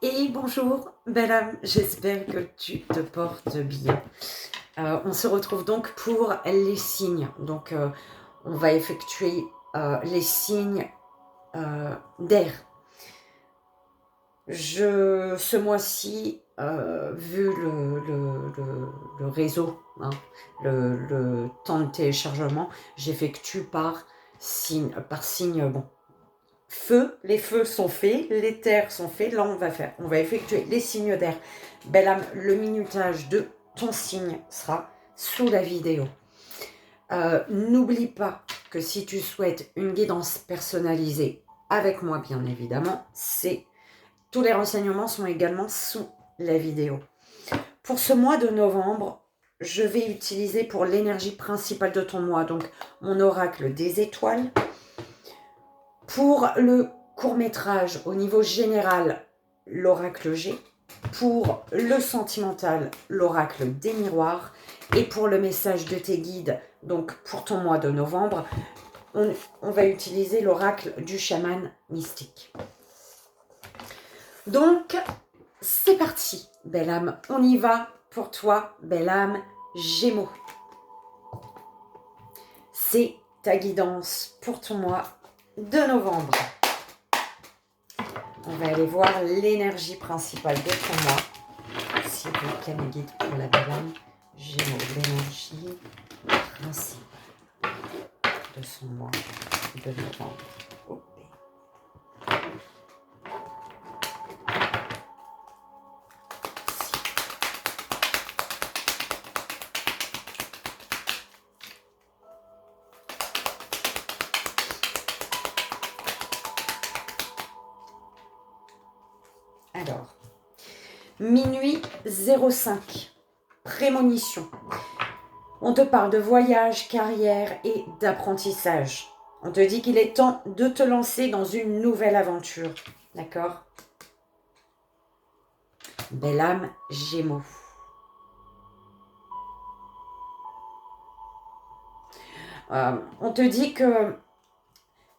Et bonjour, belle âme, j'espère que tu te portes bien. On se retrouve donc pour les signes. Donc, on va effectuer les signes d'air. Ce mois-ci, vu le réseau, hein, le temps de téléchargement, j'effectue par signe bon. Feu, les feux sont faits, les terres sont faits. Là, on va effectuer les signes d'air. Belle âme, le minutage de ton signe sera sous la vidéo. N'oublie pas que si tu souhaites une guidance personnalisée avec moi, bien évidemment, tous les renseignements sont également sous la vidéo. Pour ce mois de novembre, je vais utiliser pour l'énergie principale de ton mois, donc mon oracle des étoiles. Pour le court-métrage, au niveau général, l'oracle G. Pour le sentimental, l'oracle des miroirs. Et pour le message de tes guides, donc pour ton mois de novembre, on va utiliser l'oracle du chaman mystique. Donc, c'est parti, belle âme. On y va pour toi, belle âme Gémeaux. C'est ta guidance pour ton mois de novembre. On va aller voir l'énergie principale de ton mois. S'il vous plaît, mes guides pour la belle âme Gémeaux. L'énergie principale de son mois de novembre. Ok. Alors, minuit 05, prémonition. On te parle de voyage, carrière et d'apprentissage. On te dit qu'il est temps de te lancer dans une nouvelle aventure. D'accord? Belle âme Gémeaux. On te dit que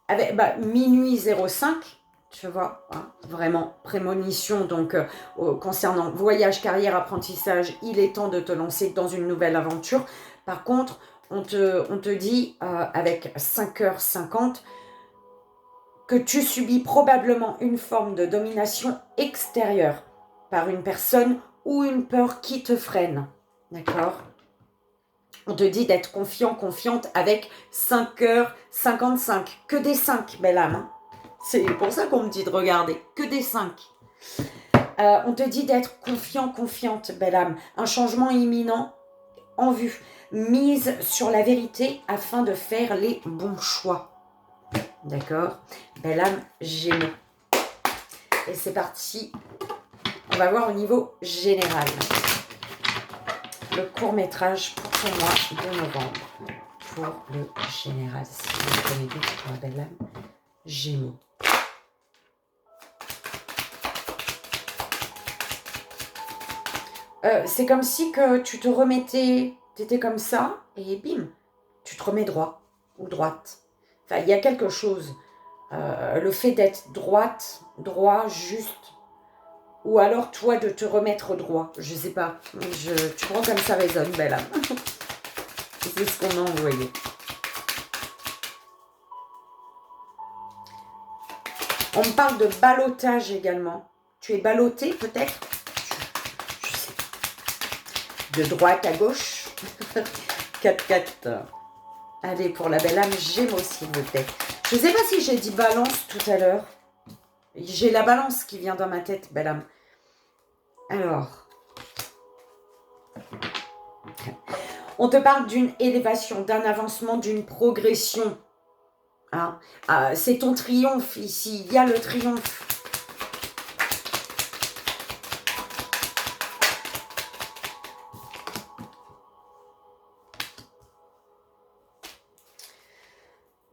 avec minuit 05, tu vois, hein, vraiment prémonition, donc concernant voyage, carrière, apprentissage, il est temps de te lancer dans une nouvelle aventure. Par contre, on te dit avec 5h50 que tu subis probablement une forme de domination extérieure par une personne ou une peur qui te freine. D'accord? On te dit d'être confiant, confiante avec 5h55. Que des 5, belle âme. Hein. C'est pour ça qu'on me dit de regarder. Que des 5. On te dit d'être confiant, confiante, belle âme. Un changement imminent en vue. Mise sur la vérité afin de faire les bons choix. D'accord? Belle âme Gémeaux. Et c'est parti. On va voir au niveau général. Le court-métrage pour ton mois de novembre. Pour le général, si vous connaissez pour la belle âme Gémeaux. C'est comme si que tu te remettais, tu étais comme ça, et bim, tu te remets droit ou droite. Enfin, il y a quelque chose. Le fait d'être droite, droit, juste, ou alors toi de te remettre droit. Je sais pas. Tu prends comme ça résonne, belle âme. C'est ce qu'on m'a envoyé. On me parle de ballottage également. Tu es ballotté peut-être? Je sais pas. De droite à gauche. 4-4. Allez, pour la belle âme Gémeaux, s'il vous plaît. Je ne sais pas si j'ai dit balance tout à l'heure. J'ai la balance qui vient dans ma tête, belle âme. Alors. On te parle d'une élévation, d'un avancement, d'une progression. Hein? C'est ton triomphe ici. Il y a le triomphe.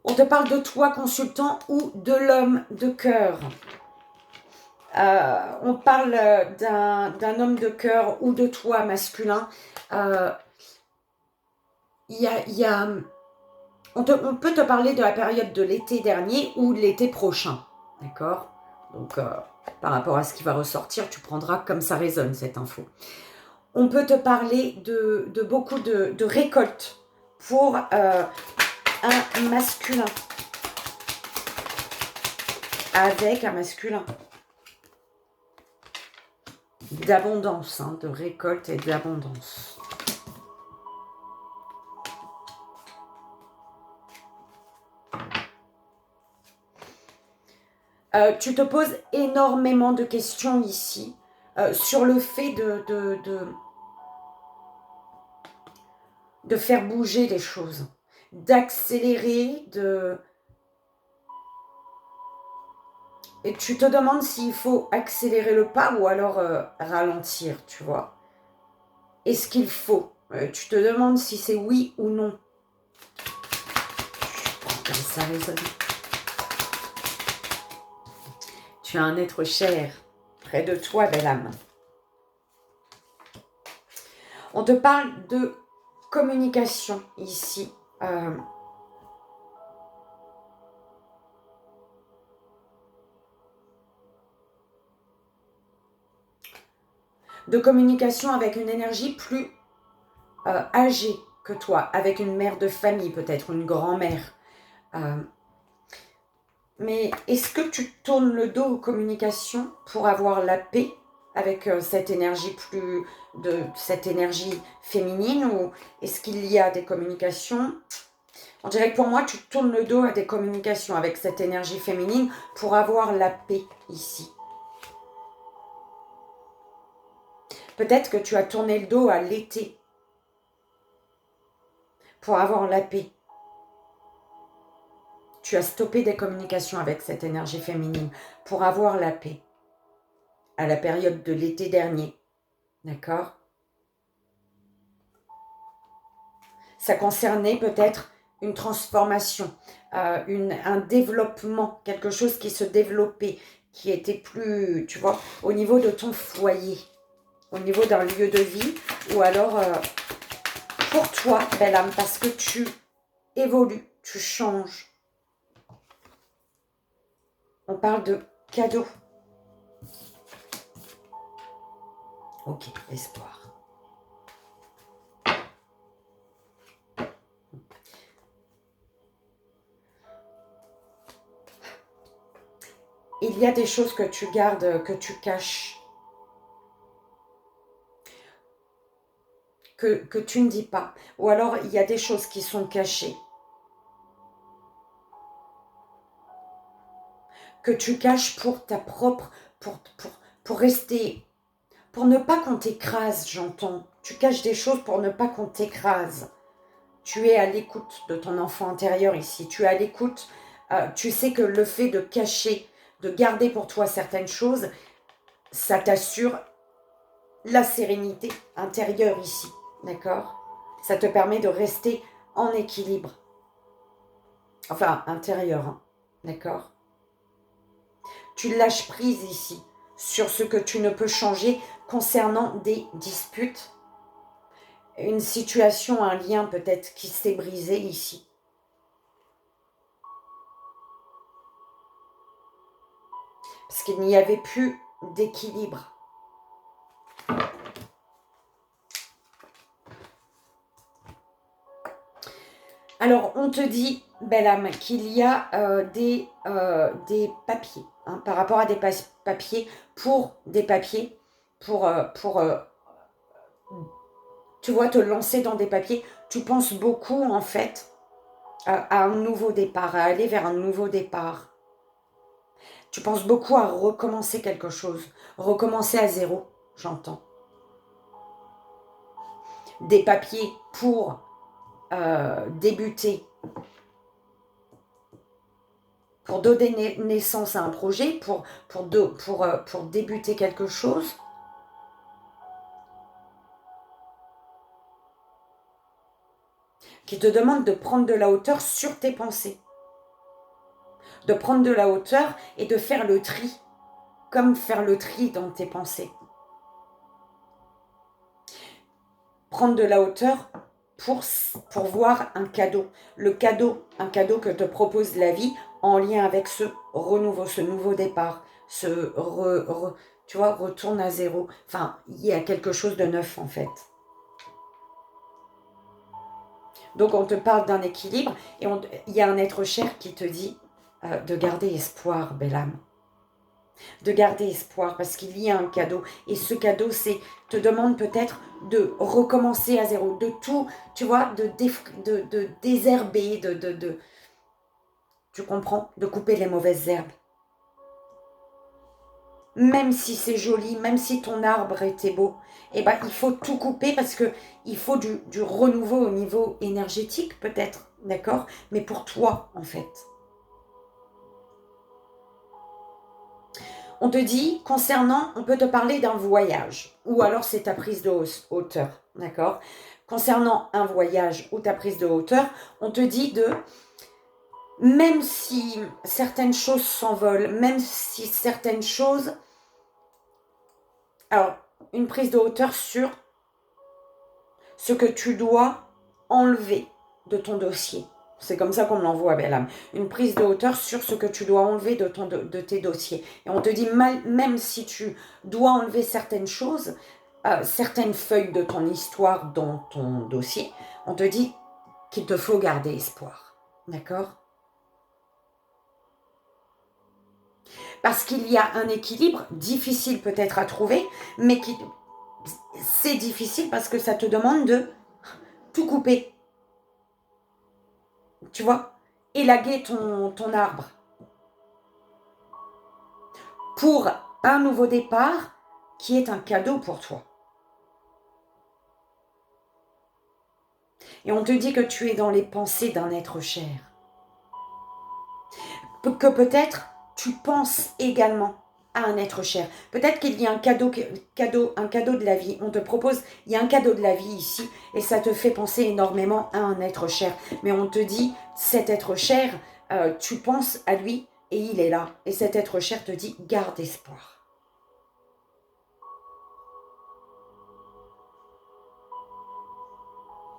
On te parle de toi, consultant, ou de l'homme de cœur. On parle d'un homme de cœur ou de toi, masculin. On peut te parler de la période de l'été dernier ou l'été prochain. D'accord? Donc, par rapport à ce qui va ressortir, tu prendras comme ça résonne cette info. On peut te parler de beaucoup de récoltes pour un masculin. Avec un masculin. D'abondance, hein, de récolte et d'abondance. Tu te poses énormément de questions ici sur le fait de faire bouger les choses, d'accélérer, Et tu te demandes s'il faut accélérer le pas ou alors ralentir, tu vois. Est-ce qu'il faut tu te demandes si c'est oui ou non. Comme ça résonne. Tu as un être cher près de toi, belle âme. On te parle de communication ici. De communication avec une énergie plus âgée que toi, avec une mère de famille peut-être, une grand-mère. Mais est-ce que tu tournes le dos aux communications pour avoir la paix avec cette énergie cette énergie féminine, ou est-ce qu'il y a des communications? On dirait que pour moi, tu tournes le dos à des communications avec cette énergie féminine pour avoir la paix ici. Peut-être que tu as tourné le dos à l'été pour avoir la paix. Tu as stoppé des communications avec cette énergie féminine pour avoir la paix à la période de l'été dernier. D'accord? Ça concernait peut-être une transformation, un développement, quelque chose qui se développait, qui était plus, tu vois, au niveau de ton foyer, au niveau d'un lieu de vie, ou alors pour toi, belle âme, parce que tu évolues, tu changes. On parle de cadeau. Ok, espoir. Il y a des choses que tu gardes, que tu caches, que tu ne dis pas. Ou alors, il y a des choses qui sont cachées, que tu caches pour ta propre... pour rester... Pour ne pas qu'on t'écrase, j'entends. Tu caches des choses pour ne pas qu'on t'écrase. Tu es à l'écoute de ton enfant intérieur ici. Tu es à l'écoute. Tu sais que le fait de cacher, de garder pour toi certaines choses, ça t'assure la sérénité intérieure ici. D'accord? Ça te permet de rester en équilibre. Enfin, intérieur. Hein, d'accord? Tu lâches prise ici sur ce que tu ne peux changer concernant des disputes. Une situation, un lien peut-être qui s'est brisé ici. Parce qu'il n'y avait plus d'équilibre. Alors, on te dit, belle âme, qu'il y a des papiers, hein, par rapport à des papiers, pour tu vois, te lancer dans des papiers. Tu penses beaucoup, en fait, à un nouveau départ, à aller vers un nouveau départ. Tu penses beaucoup à recommencer quelque chose, recommencer à zéro, j'entends. Des papiers pour débuter, pour donner naissance à un projet, pour débuter quelque chose. Qui te demande de prendre de la hauteur sur tes pensées. De prendre de la hauteur et de faire le tri, comme faire le tri dans tes pensées. Prendre de la hauteur pour voir un cadeau. Un cadeau que te propose la vie en lien avec ce renouveau, ce nouveau départ. tu vois, retourne à zéro. Enfin, il y a quelque chose de neuf en fait. Donc on te parle d'un équilibre et il y a un être cher qui te dit de garder espoir, belle âme. De garder espoir parce qu'il y a un cadeau. Et ce cadeau, te demande peut-être de recommencer à zéro, de tout, tu vois, de désherber, tu comprends, de couper les mauvaises herbes. Même si c'est joli, même si ton arbre était beau, eh ben, il faut tout couper parce que il faut du renouveau au niveau énergétique peut-être, d'accord? Mais pour toi, en fait. On te dit, concernant, on peut te parler d'un voyage, ou alors c'est ta prise de hauteur, d'accord? Concernant un voyage ou ta prise de hauteur, on te dit même si certaines choses s'envolent, même si certaines choses... Alors, une prise de hauteur sur ce que tu dois enlever de ton dossier. C'est comme ça qu'on me l'envoie, belle âme. Une prise de hauteur sur ce que tu dois enlever de tes dossiers. Et on te dit, même si tu dois enlever certaines choses, certaines feuilles de ton histoire dans ton dossier, on te dit qu'il te faut garder espoir. D'accord? Parce qu'il y a un équilibre difficile peut-être à trouver, mais c'est difficile parce que ça te demande de tout couper. Tu vois, élaguer ton arbre pour un nouveau départ qui est un cadeau pour toi. Et on te dit que tu es dans les pensées d'un être cher. Que peut-être tu penses également à un être cher. Peut-être qu'il y a un cadeau de la vie. On te propose, il y a un cadeau de la vie ici et ça te fait penser énormément à un être cher. Mais on te dit, cet être cher, tu penses à lui et il est là. Et cet être cher te dit, garde espoir.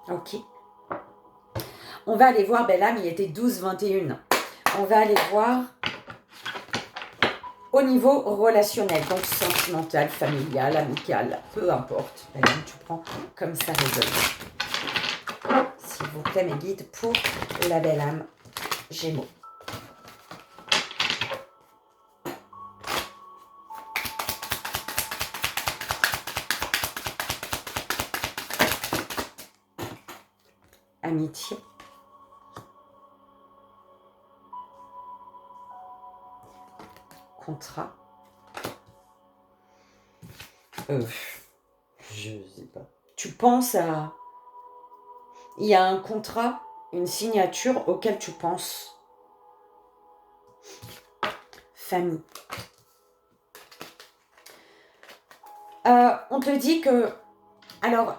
Ok. On va aller voir, belle âme, il était 12-21. On va aller voir au niveau relationnel, donc sentimental, familial, amical, peu importe. Belle âme, tu prends comme ça résonne. S'il vous plaît, mes guides pour la belle âme Gémeaux. Amitié. Contrat. Je sais pas. Tu penses à... Il y a un contrat, une signature auquel tu penses. Famille. On te dit que... Alors,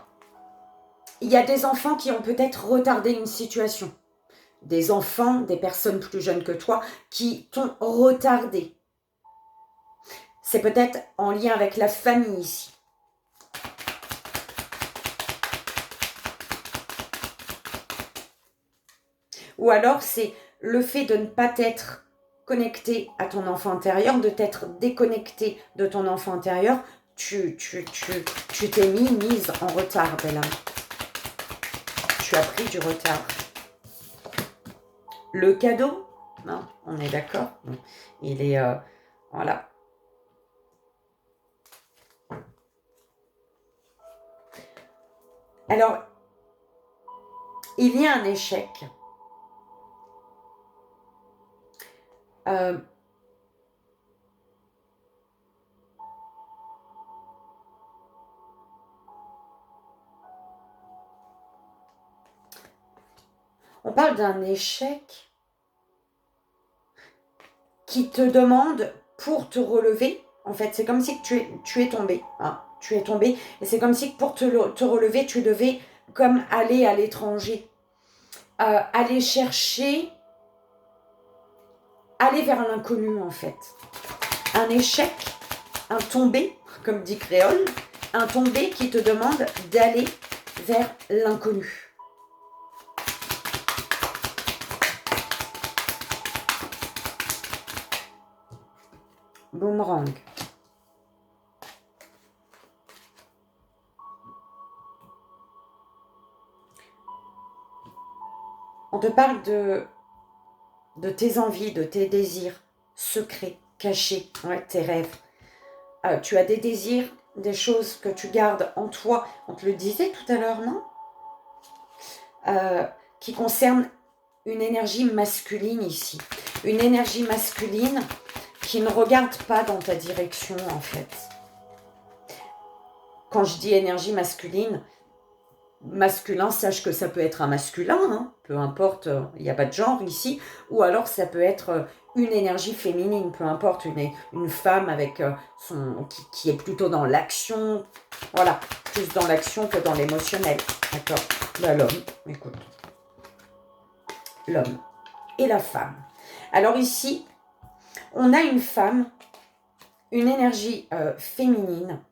il y a des enfants qui ont peut-être retardé une situation. Des enfants, des personnes plus jeunes que toi, qui t'ont retardé. C'est peut-être en lien avec la famille ici. Ou alors, c'est le fait de ne pas t'être connecté à ton enfant intérieur, de t'être déconnecté de ton enfant intérieur. Tu t'es mise en retard, belle âme. Tu as pris du retard. Le cadeau, non, on est d'accord. Il est... voilà. Alors, il y a un échec. On parle d'un échec qui te demande pour te relever. En fait, c'est comme si tu es tombé. Hein, tu es tombé. Et c'est comme si pour te relever, tu devais comme aller à l'étranger. Aller chercher... Aller vers l'inconnu, en fait. Un échec, un tombé, comme dit Créole, un tombé qui te demande d'aller vers l'inconnu. Boomerang. On te parle de tes envies, de tes désirs secrets, cachés, ouais, tes rêves. Tu as des désirs, des choses que tu gardes en toi. On te le disait tout à l'heure, non qui concernent une énergie masculine ici. Une énergie masculine qui ne regarde pas dans ta direction, en fait. Quand je dis énergie masculine, masculin, sache que ça peut être un masculin, hein, peu importe, il n'y a pas de genre ici, ou alors ça peut être une énergie féminine, peu importe, une femme avec qui est plutôt dans l'action, voilà, plus dans l'action que dans l'émotionnel, d'accord. Là, l'homme, écoute, l'homme et la femme. Alors ici, on a une femme, une énergie féminine,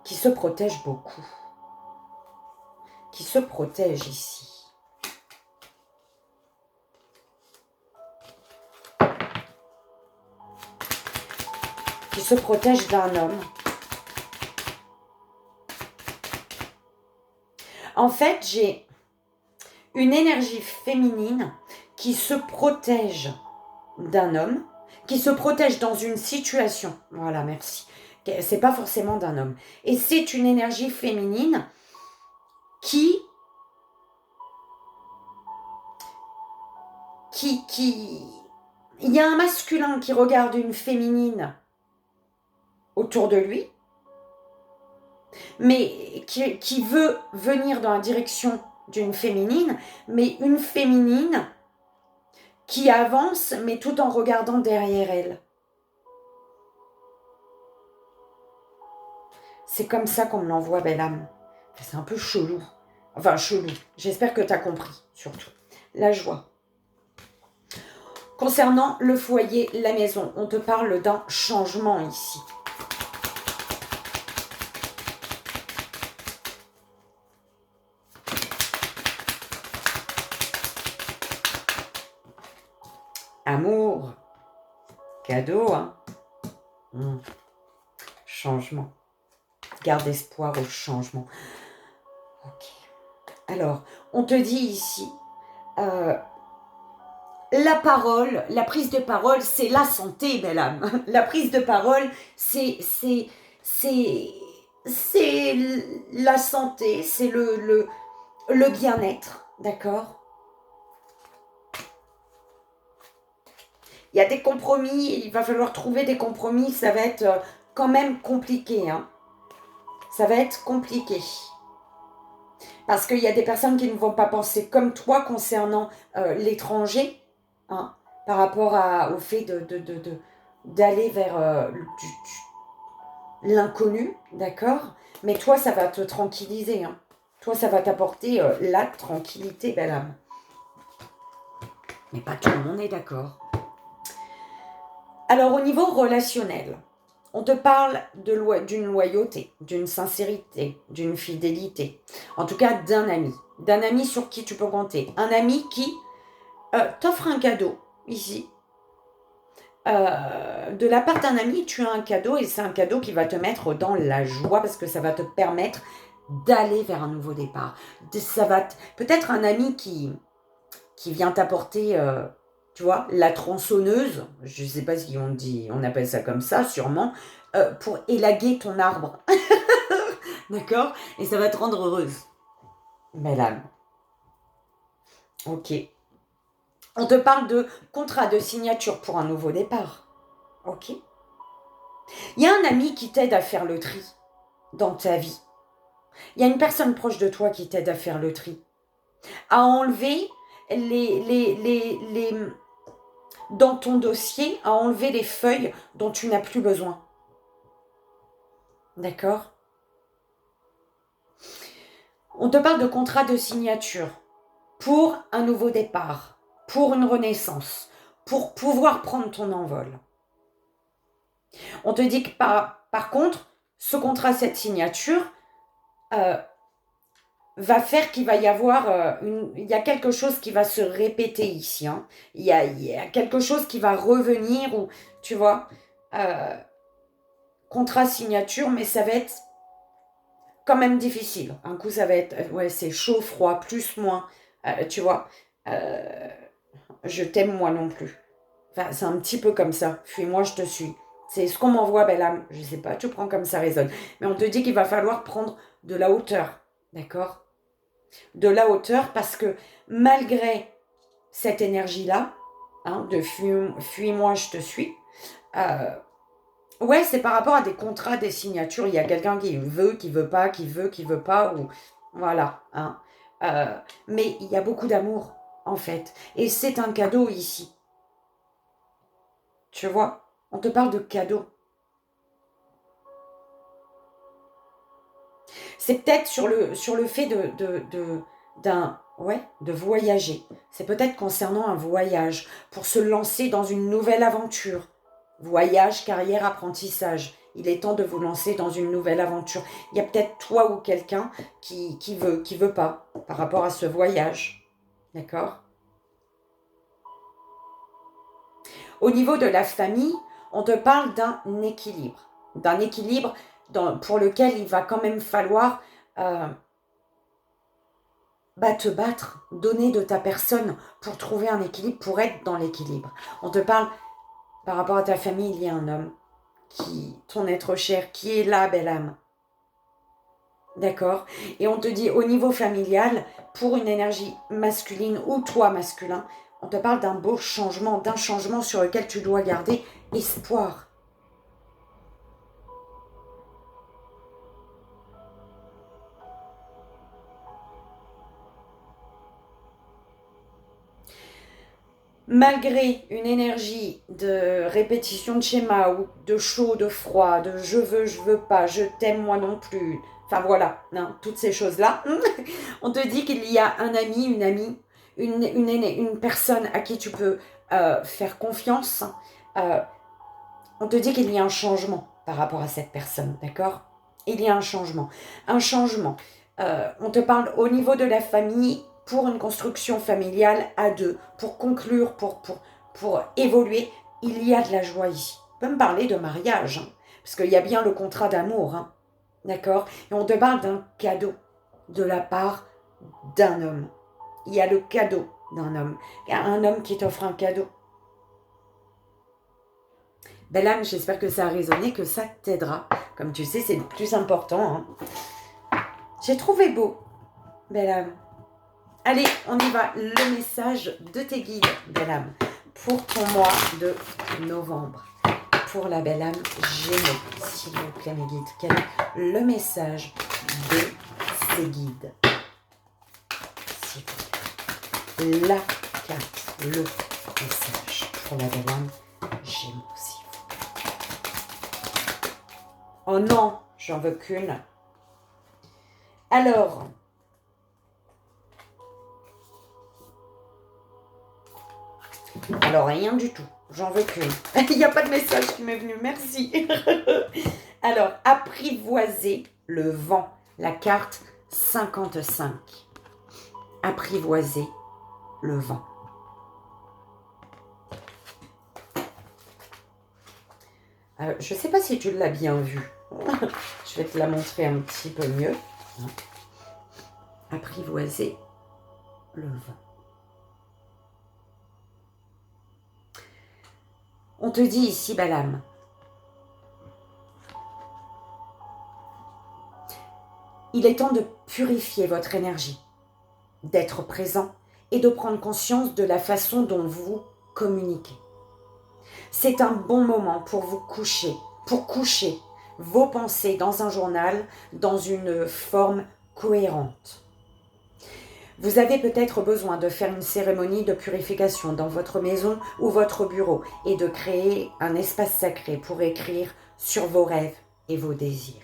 qui se protège beaucoup, qui se protège ici. Qui se protège d'un homme. En fait, j'ai une énergie féminine qui se protège d'un homme, qui se protège dans une situation. Voilà, merci. C'est pas forcément d'un homme. Et c'est une énergie féminine qui il y a un masculin qui regarde une féminine autour de lui, mais qui veut venir dans la direction d'une féminine, mais une féminine qui avance, mais tout en regardant derrière elle. C'est comme ça qu'on me l'envoie, belle âme. C'est un peu chelou. Enfin, chelou. J'espère que tu as compris, surtout. La joie. Concernant le foyer, la maison, on te parle d'un changement ici. Amour. Cadeau, hein. Changement. Garde espoir au changement. Ok. Alors, on te dit ici, la parole, la prise de parole, c'est la santé, belle âme. La prise de parole, c'est la santé, c'est le bien-être, d'accord? Il y a des compromis, il va falloir trouver des compromis, ça va être quand même compliqué, hein. Ça va être compliqué. Parce qu'il y a des personnes qui ne vont pas penser comme toi concernant l'étranger, hein, par rapport au fait d'aller vers l'inconnu, d'accord? Mais toi, ça va te tranquilliser, hein. Toi, ça va t'apporter la tranquillité, belle âme. Mais pas tout le monde est d'accord. Alors, au niveau relationnel, on te parle d'une loyauté, d'une sincérité, d'une fidélité. En tout cas, d'un ami sur qui tu peux compter. Un ami qui t'offre un cadeau, ici. De la part d'un ami, tu as un cadeau et c'est un cadeau qui va te mettre dans la joie parce que ça va te permettre d'aller vers un nouveau départ. Ça va peut-être un ami qui vient t'apporter... tu vois, la tronçonneuse, je ne sais pas si on appelle ça comme ça, sûrement, pour élaguer ton arbre. D'accord? Et ça va te rendre heureuse. Belle âme. Ok. On te parle de contrat de signature pour un nouveau départ. Ok. Il y a un ami qui t'aide à faire le tri dans ta vie. Il y a une personne proche de toi qui t'aide à faire le tri. À enlever dans ton dossier, à enlever les feuilles dont tu n'as plus besoin. D'accord? On te parle de contrat de signature pour un nouveau départ, pour une renaissance, pour pouvoir prendre ton envol. On te dit que par contre, ce contrat, cette signature, va faire qu'il va y avoir il y a quelque chose qui va se répéter ici. Hein. Il y a quelque chose qui va revenir ou tu vois, euh, contrat signature, mais ça va être quand même difficile. Un coup, ça va être ouais, c'est chaud, froid, plus, moins, tu vois. Euh, je t'aime moi non plus. Enfin, c'est un petit peu comme ça. Fuis-moi, je te suis. C'est ce qu'on m'envoie, belle âme. Je sais pas, tu prends comme ça résonne. Mais on te dit qu'il va falloir prendre de la hauteur. D'accord? De la hauteur parce que malgré cette énergie-là, hein, de fuis-moi, je te suis, euh, ouais, c'est par rapport à des contrats, des signatures. Il y a quelqu'un qui veut pas, qui veut pas, ou voilà. Hein. Euh, mais il y a beaucoup d'amour, en fait. Et c'est un cadeau ici. Tu vois, on te parle de cadeau. C'est peut-être sur le fait de voyager. C'est peut-être concernant un voyage pour se lancer dans une nouvelle aventure. Voyage, carrière, apprentissage. Il est temps de vous lancer dans une nouvelle aventure. Il y a peut-être toi ou quelqu'un qui veut pas par rapport à ce voyage. D'accord? Au niveau de la famille, on te parle d'un équilibre. D'un équilibre pour lequel il va quand même falloir euh, te battre, donner de ta personne pour trouver un équilibre, pour être dans l'équilibre. On te parle, par rapport à ta famille, il y a un homme, ton être cher, qui est là, belle âme. D'accord? Et on te dit, au niveau familial, pour une énergie masculine ou toi masculin, on te parle d'un beau changement, d'un changement sur lequel tu dois garder espoir. Malgré une énergie de répétition de schéma ou de chaud, de froid, de je veux pas, je t'aime moi non plus, enfin voilà, hein, toutes ces choses-là, on te dit qu'il y a un ami, une amie, une personne à qui tu peux faire confiance. Euh, on te dit qu'il y a un changement par rapport à cette personne, d'accord? Il y a un changement. Un changement. On te parle au niveau de la famille pour une construction familiale à deux, pour conclure, pour évoluer. Il y a de la joie ici. On peut me parler de mariage, hein, parce qu'il y a bien le contrat d'amour, hein, d'accord? Et on te parle d'un cadeau de la part d'un homme. Il y a le cadeau d'un homme. Il y a un homme qui t'offre un cadeau. Belle âme, j'espère que ça a résonné, que ça t'aidera. Comme tu sais, c'est le plus important. Hein. J'ai trouvé beau, belle âme. Allez, on y va. Le message de tes guides, belle âme, pour ton mois de novembre. Pour la belle âme Gémeaux, s'il vous plaît, mes guides. Quel est le message de ces guides? S'il vous plaît. La carte, le message pour la belle âme Gémeaux, s'il vous plaît. Oh non, j'en veux qu'une. Alors, rien du tout. J'en veux qu'une. Il n'y a pas de message qui m'est venu. Merci. Alors, apprivoiser le vent. La carte 55. Apprivoiser le vent. Je ne sais pas si tu l'as bien vu. Je vais te la montrer un petit peu mieux. Apprivoiser le vent. On te dit ici, Balam, il est temps de purifier votre énergie, d'être présent et de prendre conscience de la façon dont vous communiquez. C'est un bon moment pour coucher vos pensées dans un journal, dans une forme cohérente. Vous avez peut-être besoin de faire une cérémonie de purification dans votre maison ou votre bureau et de créer un espace sacré pour écrire sur vos rêves et vos désirs.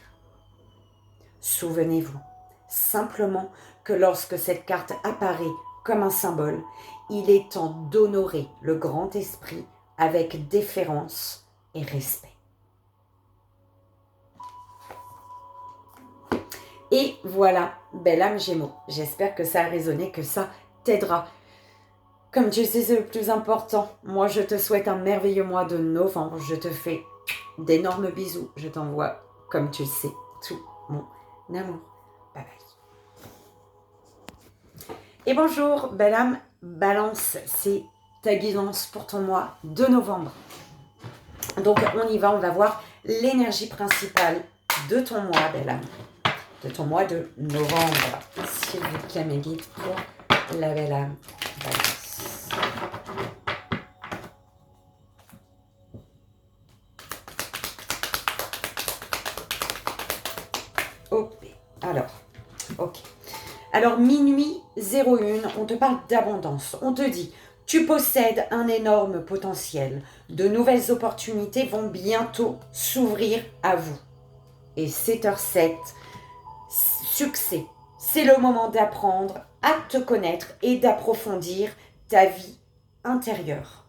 Souvenez-vous simplement que lorsque cette carte apparaît comme un symbole, il est temps d'honorer le grand esprit avec déférence et respect. Et voilà, belle âme Gémeaux. J'espère que ça a résonné, que ça t'aidera. Comme tu sais, c'est le plus important. Moi, je te souhaite un merveilleux mois de novembre. Je te fais d'énormes bisous. Je t'envoie, comme tu le sais, tout mon amour. Bye bye. Et bonjour, belle âme Balance. C'est ta guidance pour ton mois de novembre. Donc, on y va. On va voir l'énergie principale de ton mois, belle âme. De ton mois de novembre. S'il vous plaît, mes guides, pour la belle âme Balance. Alors, minuit 01, on te parle d'abondance. On te dit, tu possèdes un énorme potentiel. De nouvelles opportunités vont bientôt s'ouvrir à vous. Et 7h07, succès. C'est le moment d'apprendre à te connaître et d'approfondir ta vie intérieure.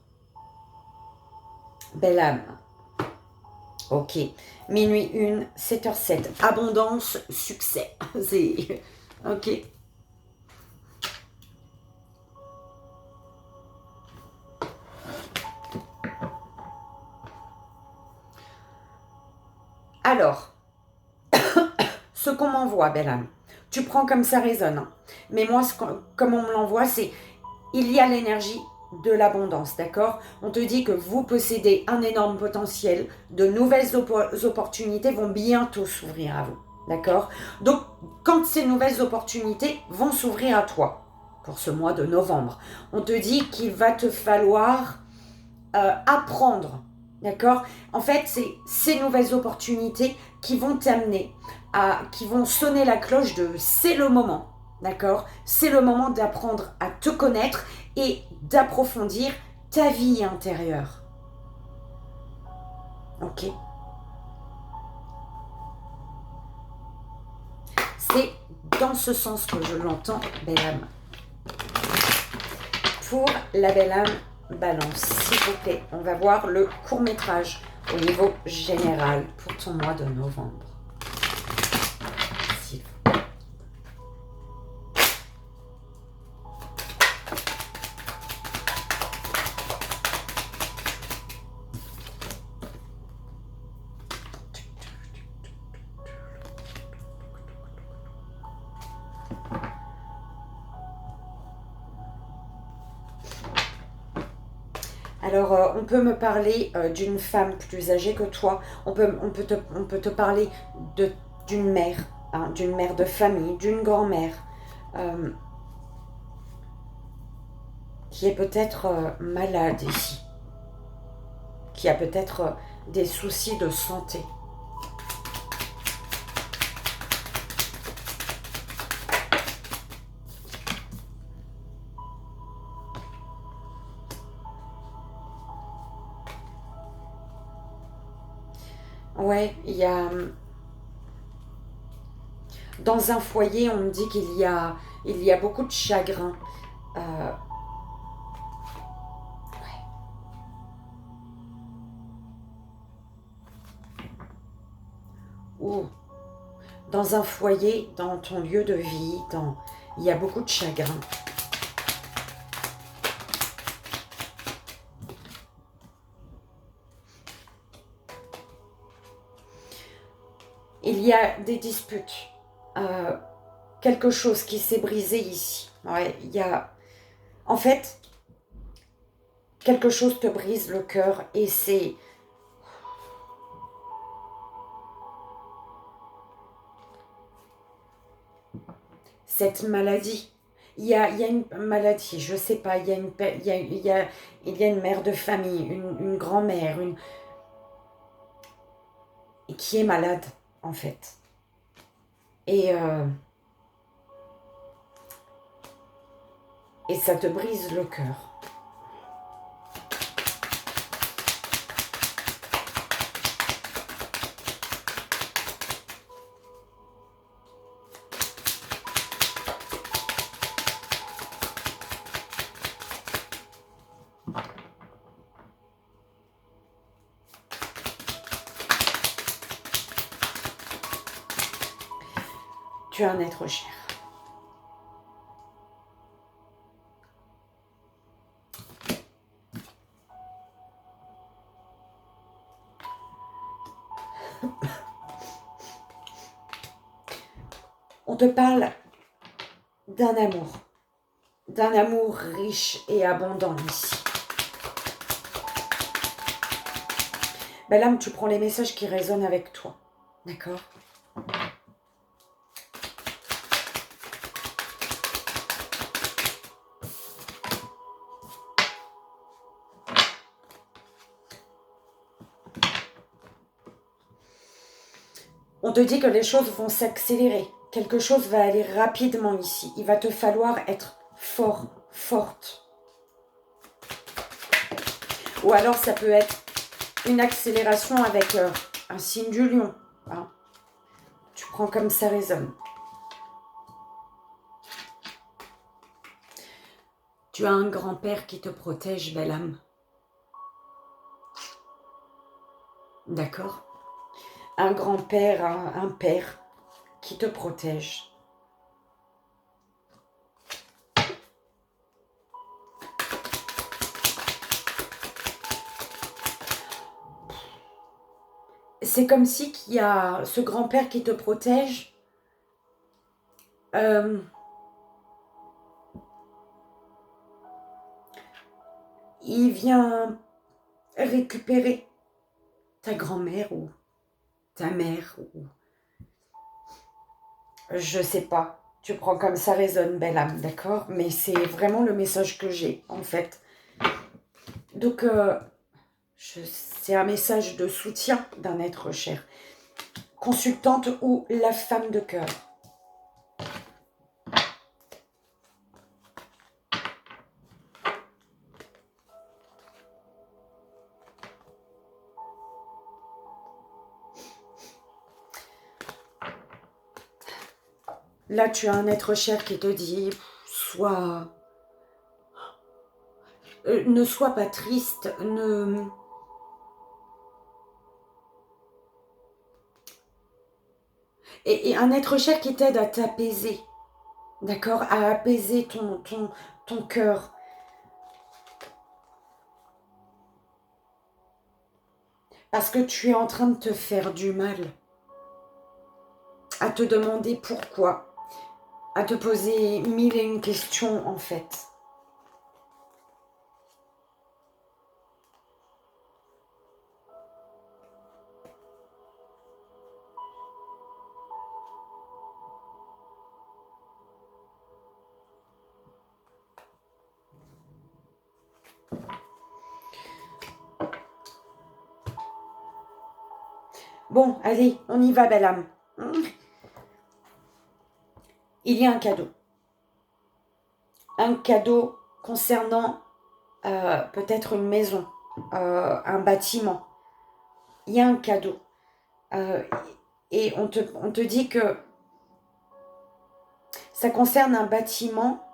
Belle âme. Ok. Minuit 1, 7h07. Abondance, succès. C'est... Ok. Alors, ce qu'on m'envoie, belle âme, tu prends comme ça résonne. Hein. Mais moi, comme on me l'envoie, c'est il y a l'énergie de l'abondance, d'accord? On te dit que vous possédez un énorme potentiel, de nouvelles opportunités vont bientôt s'ouvrir à vous, d'accord? Donc, quand ces nouvelles opportunités vont s'ouvrir à toi, pour ce mois de novembre, on te dit qu'il va te falloir apprendre, d'accord? En fait, c'est ces nouvelles opportunités qui vont t'amener qui vont sonner la cloche de c'est le moment, d'accord? C'est le moment d'apprendre à te connaître et d'approfondir ta vie intérieure. Ok? C'est dans ce sens que je l'entends, belle âme. Pour la belle âme Balance, s'il vous plaît, on va voir le court-métrage au niveau général pour ton mois de novembre. S'il vous plaît. Alors, on peut me parler d'une femme plus âgée que toi. On peut te parler d'une mère, hein, d'une mère de famille, d'une grand-mère, qui est peut-être malade ici, qui a peut-être des soucis de santé. Ouais, il y a... Dans un foyer, on me dit qu'il y a beaucoup de chagrin. Ou dans un foyer, dans ton lieu de vie, il y a beaucoup de chagrin. Il y a des disputes. Quelque chose qui s'est brisé ici. Ouais, il y a... En fait, quelque chose te brise le cœur et c'est... Cette maladie. Il y a une maladie, je sais pas, il y a une mère de famille, une grand-mère, qui est malade, en fait. Et ça te brise le cœur. Tu es un être cher. On te parle d'un amour riche et abondant ici. Ben là, tu prends les messages qui résonnent avec toi, d'accord? On te dit que les choses vont s'accélérer. Quelque chose va aller rapidement ici. Il va te falloir être fort, forte. Ou alors ça peut être une accélération avec un signe du lion. Hein. Tu prends comme ça résonne. Tu as un grand-père qui te protège, belle âme. D'accord? Un grand-père, un père qui te protège. C'est comme si qu'il y a ce grand-père qui te protège. Il vient récupérer ta grand-mère ou ta mère ou je sais pas. Tu prends comme ça résonne, belle âme, d'accord? Mais c'est vraiment le message que j'ai, en fait. Donc, c'est un message de soutien d'un être cher. Consultante ou la femme de cœur. Là, tu as un être cher qui te dit, ne sois pas triste, Et un être cher qui t'aide à t'apaiser, d'accord? À apaiser ton cœur. Parce que tu es en train de te faire du mal. À te demander pourquoi. À te poser mille et une questions, en fait. Bon, allez, on y va, belle âme. Il y a un cadeau. Un cadeau concernant peut-être une maison, un bâtiment. Il y a un cadeau. Et on te dit que ça concerne un bâtiment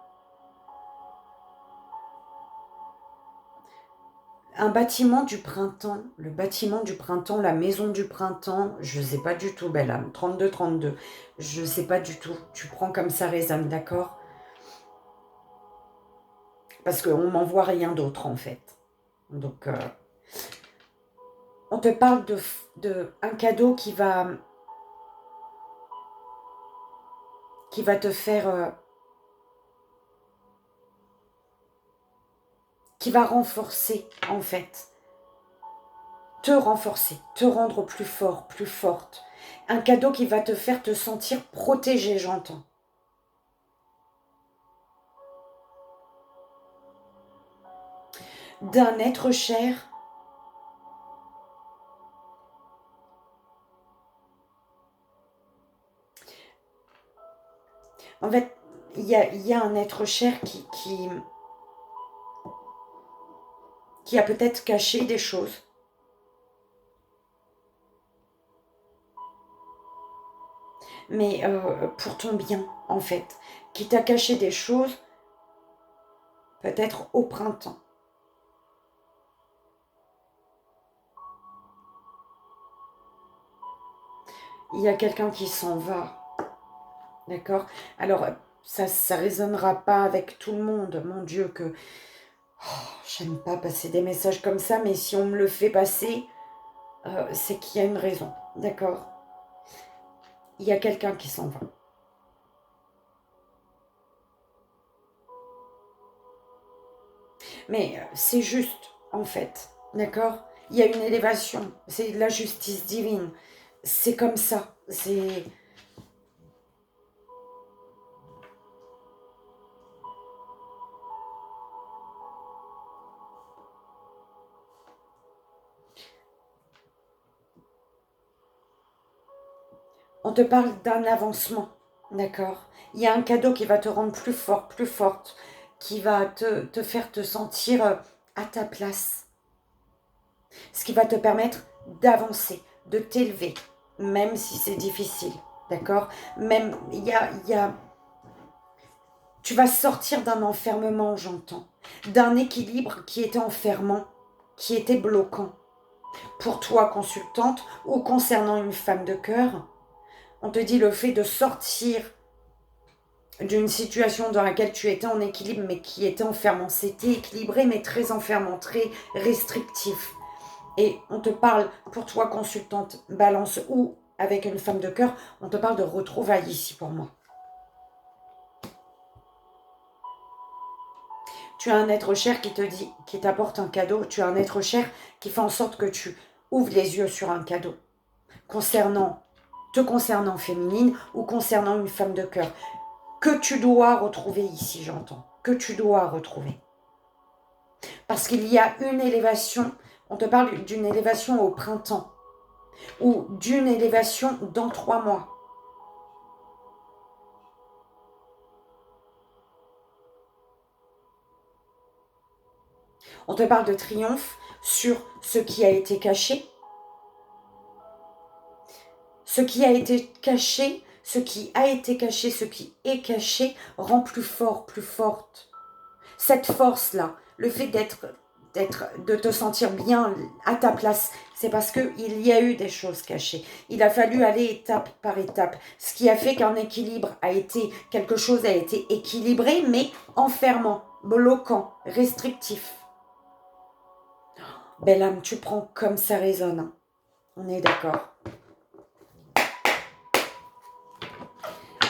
du printemps, le bâtiment du printemps, la maison du printemps, je ne sais pas du tout, belle âme, 32-32, je ne sais pas du tout, tu prends comme ça résonne, d'accord? Parce qu'on m'envoie rien d'autre en fait. Donc, on te parle de un cadeau qui va te faire, qui va renforcer en fait. Te renforcer, te rendre plus fort, plus forte. Un cadeau qui va te faire te sentir protégé, j'entends. D'un être cher. En fait, il y a un être cher qui a peut-être caché des choses. Mais pour ton bien, en fait. Qui t'a caché des choses, peut-être au printemps. Il y a quelqu'un qui s'en va. D'accord? Alors, ça ne résonnera pas avec tout le monde. Mon Dieu, que j'aime pas passer des messages comme ça, mais si on me le fait passer, c'est qu'il y a une raison. D'accord? Il y a quelqu'un qui s'en va. Mais c'est juste, en fait. D'accord? Il y a une élévation. C'est de la justice divine. C'est comme ça. C'est... On te parle d'un avancement. D'accord? Il y a un cadeau qui va te rendre plus fort, plus forte, qui va te faire te sentir à ta place. Ce qui va te permettre d'avancer, de t'élever, même si c'est difficile. D'accord? Même, tu vas sortir d'un enfermement, j'entends. D'un équilibre qui était enfermant, qui était bloquant. Pour toi, consultante, ou concernant une femme de cœur, on te dit le fait de sortir d'une situation dans laquelle tu étais en équilibre, mais qui était enfermant. C'était équilibré, mais très enfermant, très restrictif. Et on te parle, pour toi, consultante, balance, ou avec une femme de cœur, on te parle de retrouvailles ici pour moi. Tu as un être cher qui te dit, qui t'apporte un cadeau. Tu as un être cher qui fait en sorte que tu ouvres les yeux sur un cadeau. Te concernant féminine ou concernant une femme de cœur. Que tu dois retrouver ici, j'entends. Que tu dois retrouver. Parce qu'il y a une élévation, on te parle d'une élévation au printemps. Ou d'une élévation dans 3 mois. On te parle de triomphe sur ce qui a été caché. Ce qui a été caché, ce qui a été caché, ce qui est caché rend plus fort, plus forte. Cette force-là, le fait de te sentir bien à ta place, c'est parce qu'il y a eu des choses cachées. Il a fallu aller étape par étape, ce qui a fait qu'un équilibre quelque chose a été équilibré, mais enfermant, bloquant, restrictif. Belle âme, tu prends comme ça résonne. Hein. On est d'accord.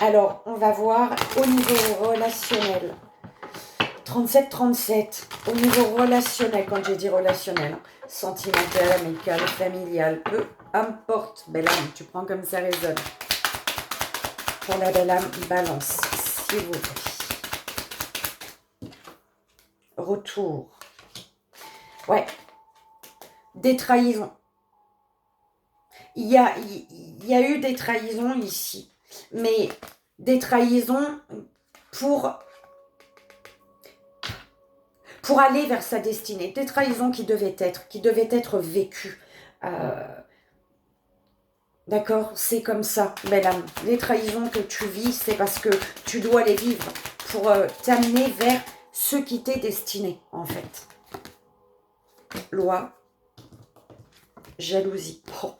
Alors, on va voir au niveau relationnel. 37-37, au niveau relationnel, quand j'ai dit relationnel, sentimental, amical, familial, peu importe, belle âme, tu prends comme ça résonne. Pour la belle âme, balance, s'il vous plaît. Retour. Ouais. Des trahisons. Il y a eu des trahisons ici, mais des trahisons pour aller vers sa destinée. Des trahisons qui devaient être vécues. D'accord? C'est comme ça, belle âme. Les trahisons que tu vis, c'est parce que tu dois les vivre pour t'amener vers ce qui t'est destiné, en fait. Loi, jalousie. Oh.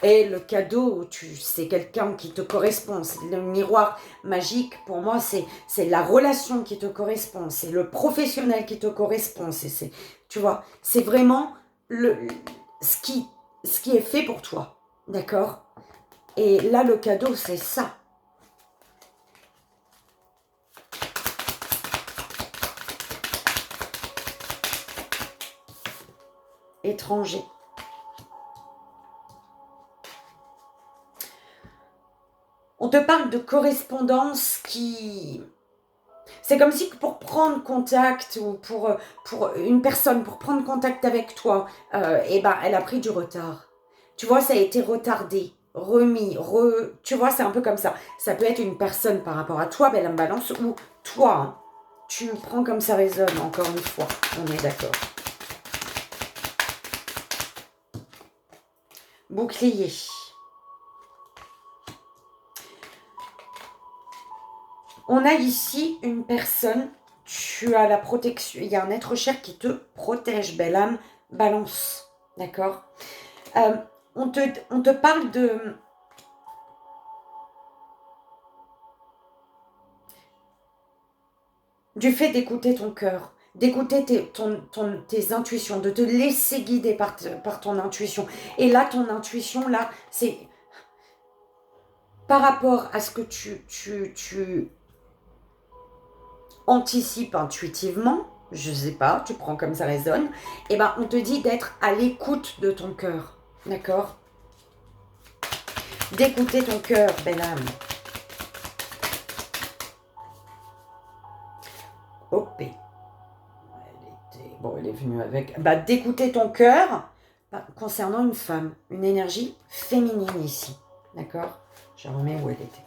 Et le cadeau, c'est quelqu'un qui te correspond. C'est le miroir magique, pour moi, c'est la relation qui te correspond. C'est le professionnel qui te correspond. Tu vois, c'est vraiment ce qui est fait pour toi. D'accord? Et là, le cadeau, c'est ça. Étranger. On te parle de correspondance qui... C'est comme si pour prendre contact ou pour une personne, pour prendre contact avec toi, elle a pris du retard. Tu vois, ça a été retardé, remis, tu vois, c'est un peu comme ça. Ça peut être une personne par rapport à toi, belle balance, ou toi, hein, tu prends comme ça résonne, encore une fois. On est d'accord. Bouclier. On a ici une personne, tu as la protection, il y a un être cher qui te protège, belle âme, balance, d'accord? On te parle de... du fait d'écouter ton cœur, d'écouter tes intuitions, de te laisser guider par ton intuition. Et là, ton intuition, là, c'est par rapport à ce que tu anticipes intuitivement, je sais pas, tu prends comme ça résonne, et ben on te dit d'être à l'écoute de ton cœur, d'accord? D'écouter ton cœur, belle âme. Hop. Bon, elle est venue avec. Bah, d'écouter ton cœur concernant une femme, une énergie féminine ici. D'accord? Je remets où elle était.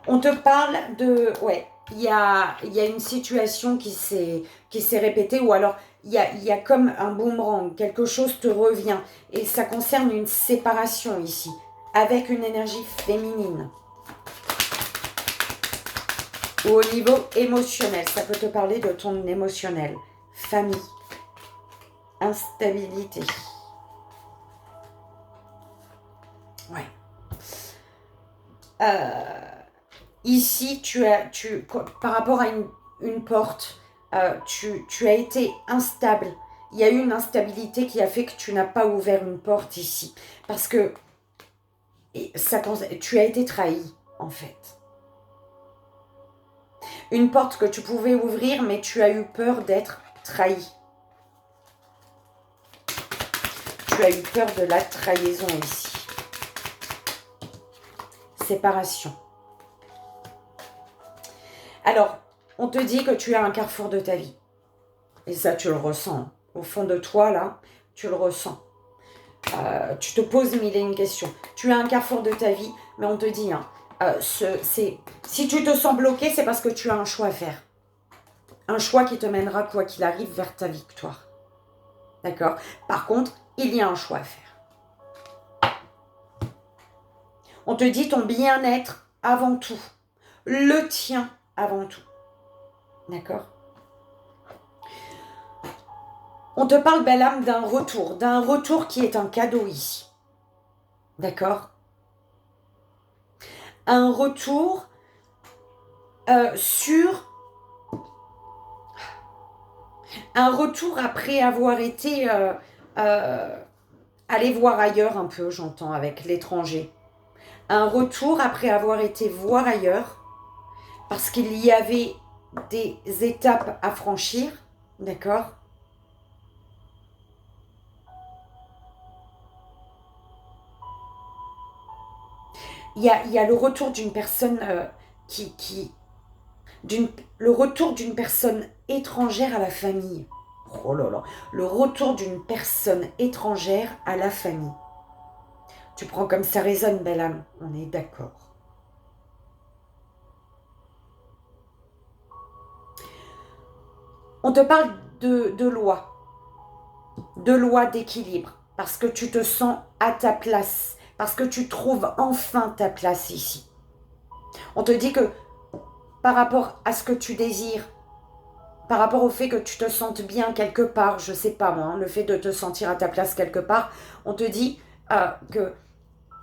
On te parle de. Ouais, il y a une situation qui s'est répétée, ou alors il y a comme un boomerang, quelque chose te revient. Et ça concerne une séparation ici, avec une énergie féminine. Ou au niveau émotionnel, ça peut te parler de ton émotionnel. Famille. Instabilité. Ouais. Ici, par rapport à une porte, tu as été instable. Il y a eu une instabilité qui a fait que tu n'as pas ouvert une porte ici. Parce que tu as été trahi, en fait. Une porte que tu pouvais ouvrir, mais tu as eu peur d'être trahi. Tu as eu peur de la trahison ici. Séparation. Alors, on te dit que tu es à un carrefour de ta vie. Et ça, tu le ressens. Au fond de toi, là, tu le ressens. Tu te poses mille et une questions. Tu es à un carrefour de ta vie, mais on te dit, hein, si tu te sens bloqué, c'est parce que tu as un choix à faire. Un choix qui te mènera, quoi qu'il arrive, vers ta victoire. D'accord? Par contre, il y a un choix à faire. On te dit ton bien-être avant tout. Le tien avant tout. D'accord? On te parle, belle âme, d'un retour qui est un cadeau ici. D'accord? Un retour un retour après avoir été aller voir ailleurs un peu, j'entends, avec l'étranger. Un retour après avoir été voir ailleurs, parce qu'il y avait des étapes à franchir, d'accord? Il y a le retour d'une personne le retour d'une personne étrangère à la famille. Oh là là, le retour d'une personne étrangère à la famille. Tu prends comme ça résonne, belle âme, on est d'accord. On te parle de loi d'équilibre, parce que tu te sens à ta place, parce que tu trouves enfin ta place ici. On te dit que par rapport à ce que tu désires, par rapport au fait que tu te sentes bien quelque part, je sais pas moi, hein, le fait de te sentir à ta place quelque part, on te dit que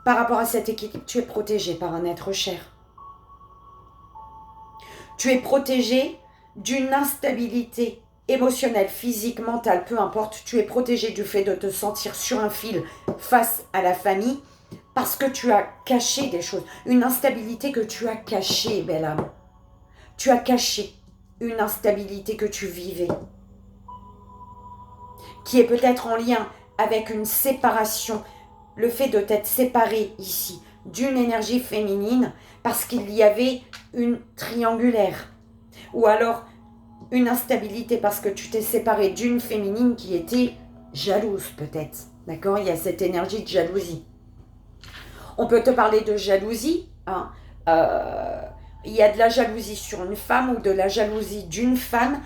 par rapport à cet équilibre, tu es protégé par un être cher. Tu es protégé d'une instabilité émotionnelle, physique, mentale, peu importe. Tu es protégé du fait de te sentir sur un fil face à la famille parce que tu as caché des choses. Une instabilité que tu as cachée, belle âme. Tu as caché une instabilité que tu vivais, qui est peut-être en lien avec une séparation, le fait de t'être séparé ici d'une énergie féminine parce qu'il y avait une triangulaire, ou alors une instabilité parce que tu t'es séparé d'une féminine qui était jalouse peut-être, d'accord? Il y a cette énergie de jalousie. On peut te parler de jalousie, hein? Il y a de la jalousie sur une femme ou de la jalousie d'une femme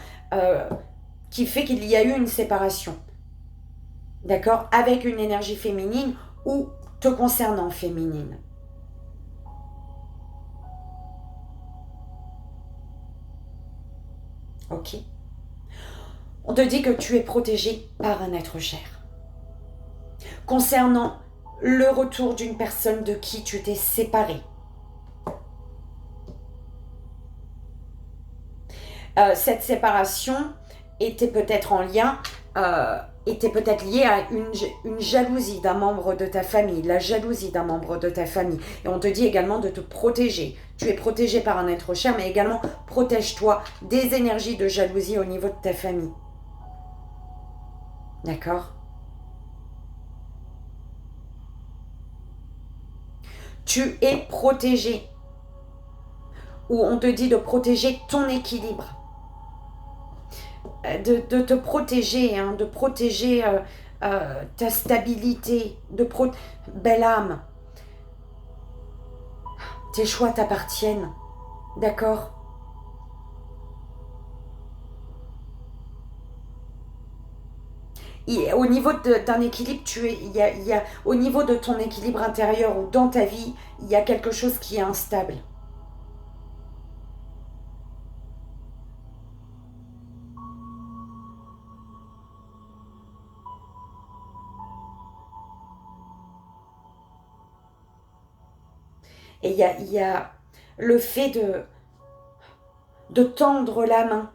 qui fait qu'il y a eu une séparation, d'accord, avec une énergie féminine ou te concernant féminine. Ok. On te dit que tu es protégé par un être cher. Concernant le retour d'une personne de qui tu t'es séparé. Cette séparation était peut-être en lien, était peut-être liée à une jalousie d'un membre de ta famille, la jalousie d'un membre de ta famille. Et on te dit également de te protéger. Tu es protégé par un être cher, mais également protège-toi des énergies de jalousie au niveau de ta famille. D'accord? Tu es protégé. Ou on te dit de protéger ton équilibre. De te protéger, hein, de protéger ta stabilité. Belle âme, tes choix t'appartiennent. D'accord? Au niveau d'un équilibre, au niveau de ton équilibre intérieur ou dans ta vie, il y a quelque chose qui est instable. Et il y a le fait de tendre la main.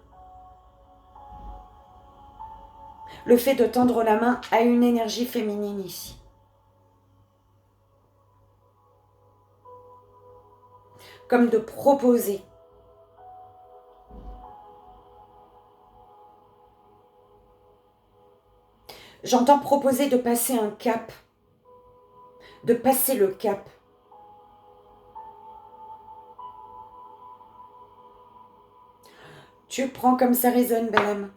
Le fait de tendre la main à une énergie féminine ici. Comme de proposer. J'entends proposer de passer un cap. De passer le cap. Tu prends comme ça résonne, belle âme.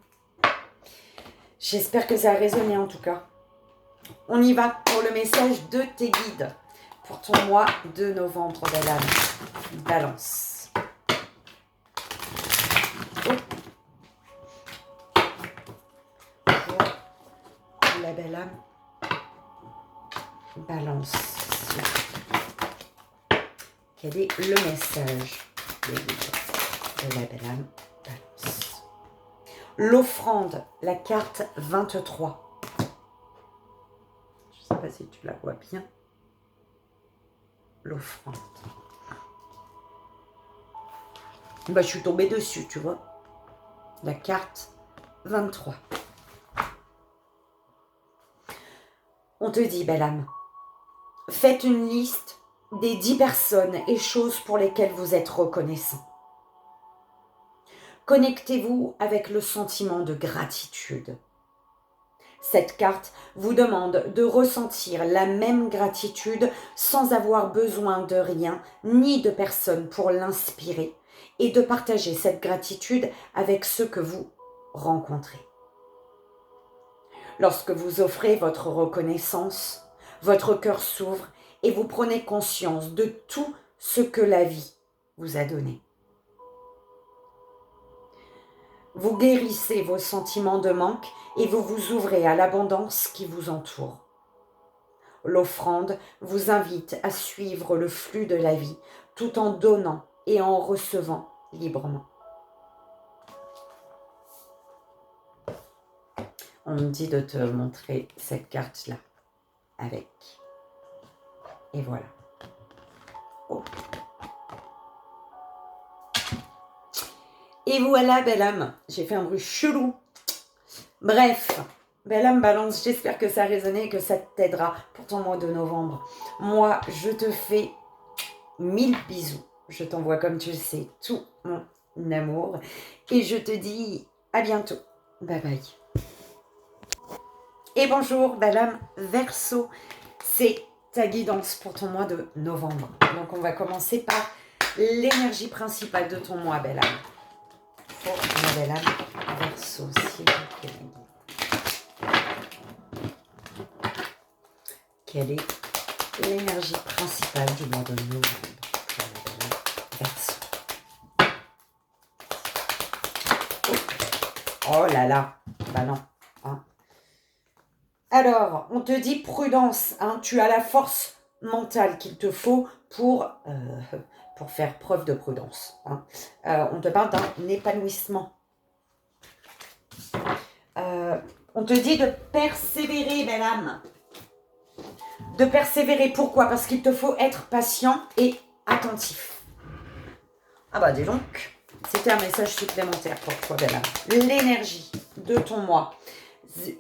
J'espère que ça a résonné en tout cas. On y va pour le message de tes guides pour ton mois de novembre, belle âme. Balance. Pour la belle âme. Balance. Quel est le message des guides de la belle âme? Balance. L'offrande, la carte 23. Je ne sais pas si tu la vois bien. L'offrande. Bah, je suis tombée dessus, tu vois. La carte 23. On te dit, belle âme, faites une liste des 10 personnes et choses pour lesquelles vous êtes reconnaissant. Connectez-vous avec le sentiment de gratitude. Cette carte vous demande de ressentir la même gratitude sans avoir besoin de rien ni de personne pour l'inspirer et de partager cette gratitude avec ceux que vous rencontrez. Lorsque vous offrez votre reconnaissance, votre cœur s'ouvre et vous prenez conscience de tout ce que la vie vous a donné. Vous guérissez vos sentiments de manque et vous vous ouvrez à l'abondance qui vous entoure. L'offrande vous invite à suivre le flux de la vie tout en donnant et en recevant librement. On me dit de te montrer cette carte-là avec. Et voilà. Oh. Et voilà, belle âme. J'ai fait un bruit chelou. Bref, belle âme balance, j'espère que ça a résonné et que ça t'aidera pour ton mois de novembre. Moi, je te fais 1000 bisous. Je t'envoie, comme tu le sais, tout mon amour. Et je te dis à bientôt. Bye bye. Et bonjour, belle âme Verseau. C'est ta guidance pour ton mois de novembre. Donc, on va commencer par l'énergie principale de ton mois, belle âme. Pour ma belle âme Verseau, s'il vous plaît. Quelle est l'énergie principale du mois de novembre pour la belle âme Verseau? Oh là là, bah non. Hein. Alors, on te dit prudence, hein, tu as la force mentale qu'il te faut pour faire preuve de prudence. Hein. On te parle d'un épanouissement. On te dit de persévérer, belle âme. De persévérer, pourquoi? Parce qu'il te faut être patient et attentif. Ah bah dis donc, C'était un message supplémentaire pour toi, Bella. L'énergie de ton mois.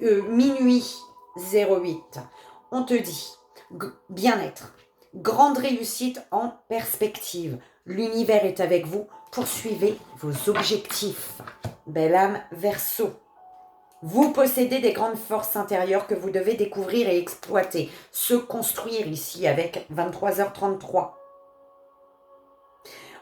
Minuit 08. On te dit bien-être. Grande réussite en perspective. L'univers est avec vous. Poursuivez vos objectifs. Belle âme Verseau. Vous possédez des grandes forces intérieures que vous devez découvrir et exploiter. Se construire ici avec 23h33.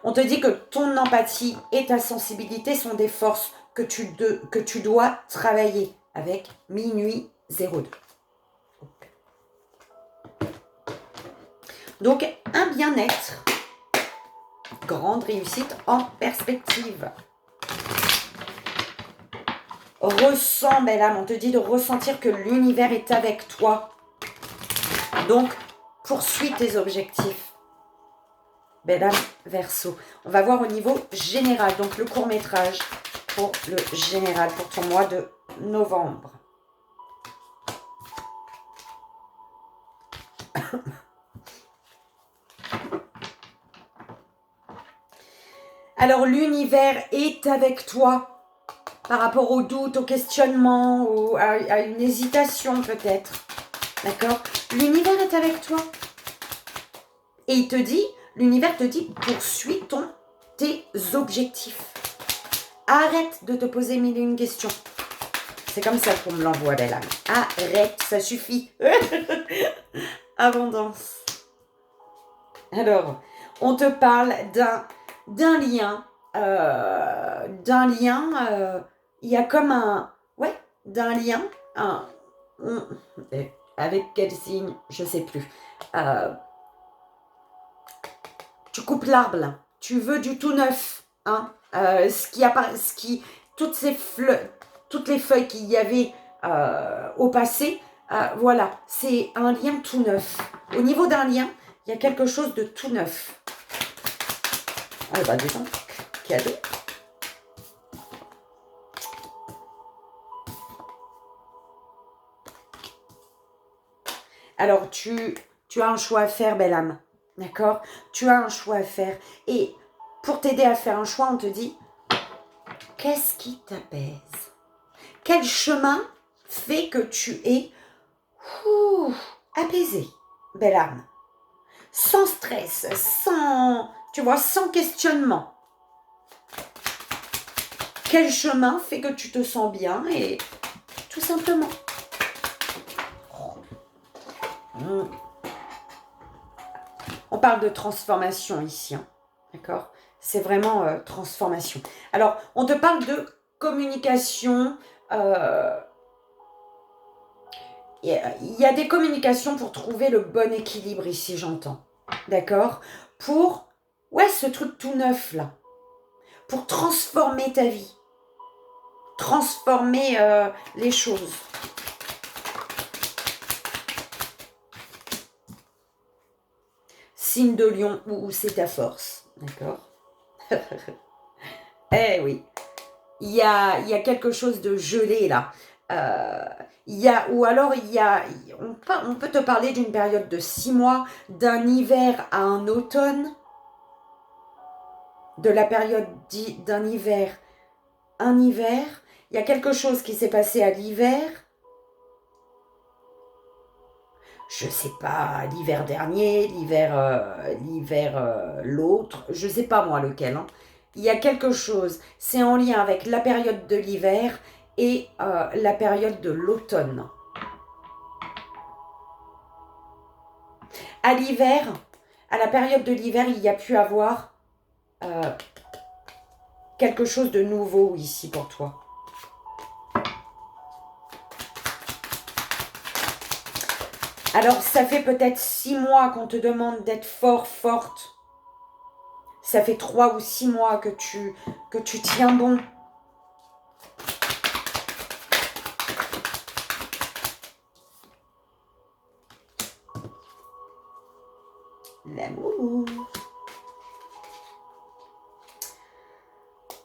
On te dit que ton empathie et ta sensibilité sont des forces que tu dois travailler avec minuit 02. Donc, un bien-être. Grande réussite en perspective. Ressens, belle âme, on te dit de ressentir que l'univers est avec toi. Donc, poursuis tes objectifs. Belle âme, Verseau. On va voir au niveau général, donc le court-métrage pour le général, pour ton mois de novembre. Alors, l'univers est avec toi. Par rapport aux doutes, aux questionnements, à une hésitation peut-être. D'accord? L'univers est avec toi. Et il te dit, l'univers te dit, poursuis tes objectifs. Arrête de te poser mille et une questions. C'est comme ça qu'on me l'envoie, belle âme. Arrête, ça suffit. Abondance. Alors, on te parle d'un lien. Il y a comme un... Ouais, d'un lien. Avec quel signe? Je ne sais plus. Tu coupes l'arbre, là. Tu veux du tout neuf. Hein? Toutes les feuilles qu'il y avait au passé, voilà, c'est un lien tout neuf. Au niveau d'un lien, il y a quelque chose de tout neuf. Ah bah dis donc, cadeau. Alors, tu as un choix à faire, belle âme. D'accord? Tu as un choix à faire. Et pour t'aider à faire un choix, on te dit, qu'est-ce qui t'apaise? Quel chemin fait que tu es apaisé, belle âme? Sans stress, sans questionnement. Quel chemin fait que tu te sens bien et tout simplement. On parle de transformation ici, hein, d'accord? C'est vraiment transformation. Alors, on te parle de communication. Il y a des communications pour trouver le bon équilibre ici, j'entends. D'accord? Pour, ce truc tout neuf, là. Pour transformer ta vie. Transformer les choses. Signe de lion, où c'est ta force. D'accord? Eh oui. Il y a quelque chose de gelé, là. On peut te parler d'une période de 6 mois, d'un hiver à un automne, de la période d'un hiver, un hiver. Il y a quelque chose qui s'est passé à l'hiver. Je sais pas, l'hiver dernier, l'autre, je sais pas moi lequel. Hein. Il y a quelque chose, c'est en lien avec la période de l'hiver et la période de l'automne. À l'hiver, à la période de l'hiver, il y a pu avoir quelque chose de nouveau ici pour toi. Alors, ça fait peut-être 6 mois qu'on te demande d'être forte. Ça fait 3 ou 6 mois que tu tiens bon. L'amour.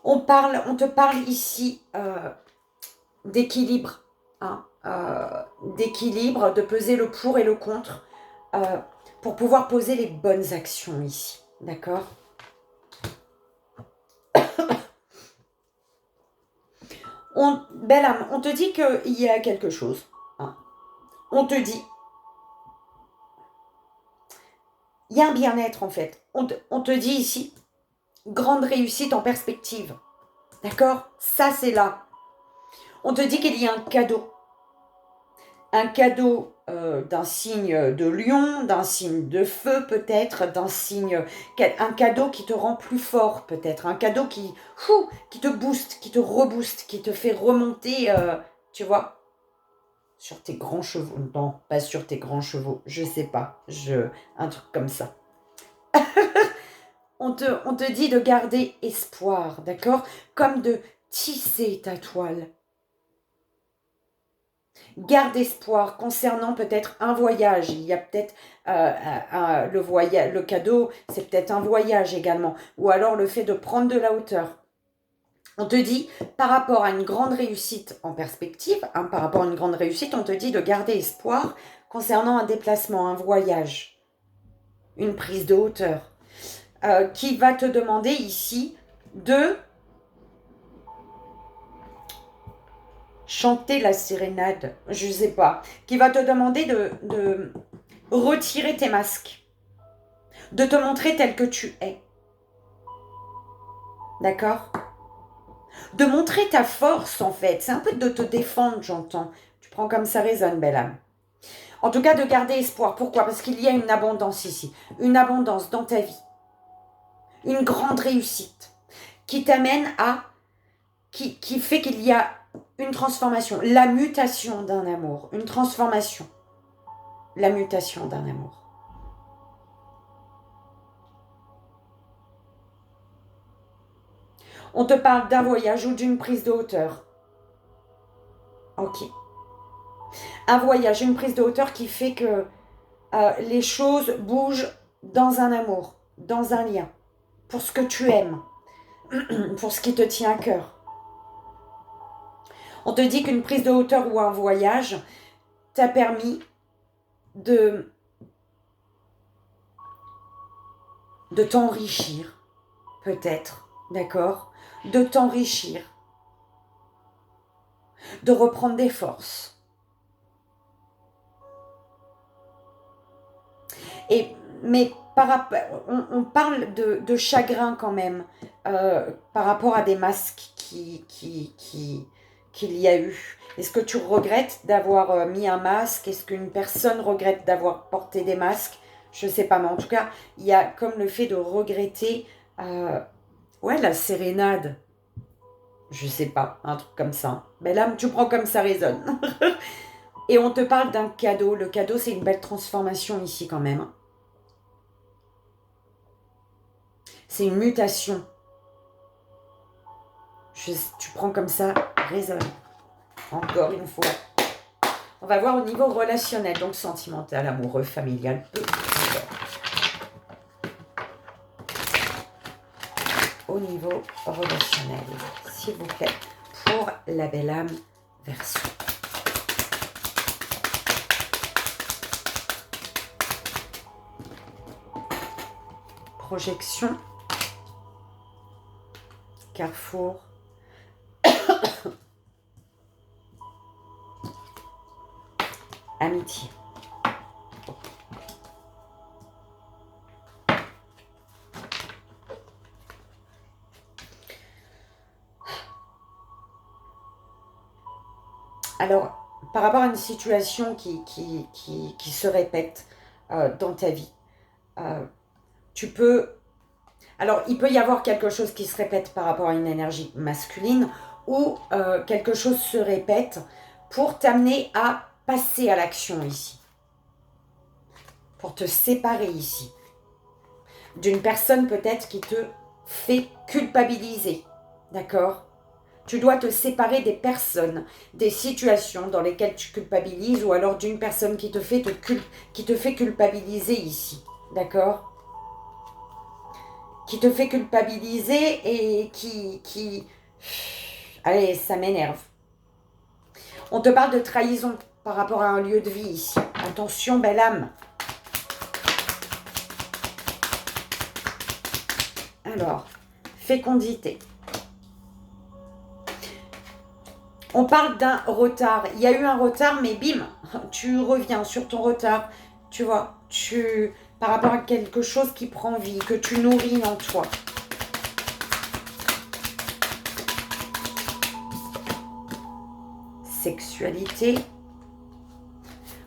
On te parle ici d'équilibre. Hein, d'équilibre, de peser le pour et le contre pour pouvoir poser les bonnes actions ici. D'accord? Belle âme, on te dit qu'il y a quelque chose. Hein. On te dit, il y a un bien-être en fait. On te dit ici, grande réussite en perspective. D'accord? Ça, c'est là. On te dit qu'il y a un cadeau. Un cadeau d'un signe de lion, d'un signe de feu peut-être, un cadeau qui te rend plus fort peut-être, un cadeau qui te booste, qui te rebooste, qui te fait remonter, tu vois, sur tes grands chevaux. Non, pas sur tes grands chevaux, je sais pas, un truc comme ça. On te dit de garder espoir, d'accord? Comme de tisser ta toile. Garde espoir concernant peut-être un voyage. Il y a peut-être le cadeau, c'est peut-être un voyage également. Ou alors le fait de prendre de la hauteur. On te dit, par rapport à une grande réussite en perspective, par rapport à une grande réussite, on te dit de garder espoir concernant un déplacement, un voyage, une prise de hauteur, qui va te demander ici de chanter la sérénade, je ne sais pas, qui va te demander de retirer tes masques, de te montrer tel que tu es. D'accord? De montrer ta force, en fait. C'est un peu de te défendre, j'entends. Tu prends comme ça résonne, belle âme. En tout cas, de garder espoir. Pourquoi? Parce qu'il y a une abondance ici. Une abondance dans ta vie. Une grande réussite qui t'amène à... qui fait qu'il y a une transformation. La mutation d'un amour. Une transformation. La mutation d'un amour. On te parle d'un voyage ou d'une prise de hauteur. Ok. Un voyage, une prise de hauteur qui fait que les choses bougent dans un amour, dans un lien, pour ce que tu aimes, pour ce qui te tient à cœur. On te dit qu'une prise de hauteur ou un voyage t'a permis de t'enrichir, peut-être, d'accord? De t'enrichir, de reprendre des forces. Mais on parle de chagrin quand même, par rapport à des masques qu'il y a eu. Est-ce que tu regrettes d'avoir mis un masque? Est-ce qu'une personne regrette d'avoir porté des masques? Je ne sais pas, mais en tout cas, il y a comme le fait de regretter, la sérénade. Je ne sais pas, un truc comme ça. Mais là, tu prends comme ça résonne. Et on te parle d'un cadeau. Le cadeau, c'est une belle transformation ici quand même. C'est une mutation. Tu prends comme ça, résonne. Encore une fois. On va voir au niveau relationnel, donc sentimental, amoureux, familial, peu importe. Au niveau relationnel, s'il vous plaît, pour la belle âme Verseau. Projection. Carrefour. Amitié. Alors, par rapport à une situation qui se répète dans ta vie, tu peux... Alors, il peut y avoir quelque chose qui se répète par rapport à une énergie masculine ou quelque chose se répète pour t'amener à passer à l'action ici. Pour te séparer ici. D'une personne peut-être qui te fait culpabiliser. D'accord ? Tu dois te séparer des personnes, des situations dans lesquelles tu culpabilises ou alors d'une personne qui te fait culpabiliser ici. D'accord ? Qui te fait culpabiliser et qui... Allez, ça m'énerve. On te parle de trahison par rapport à un lieu de vie ici. Attention, belle âme. Alors, fécondité. On parle d'un retard. Il y a eu un retard, mais bim, tu reviens sur ton retard. Tu vois, par rapport à quelque chose qui prend vie, que tu nourris en toi. Sexualité.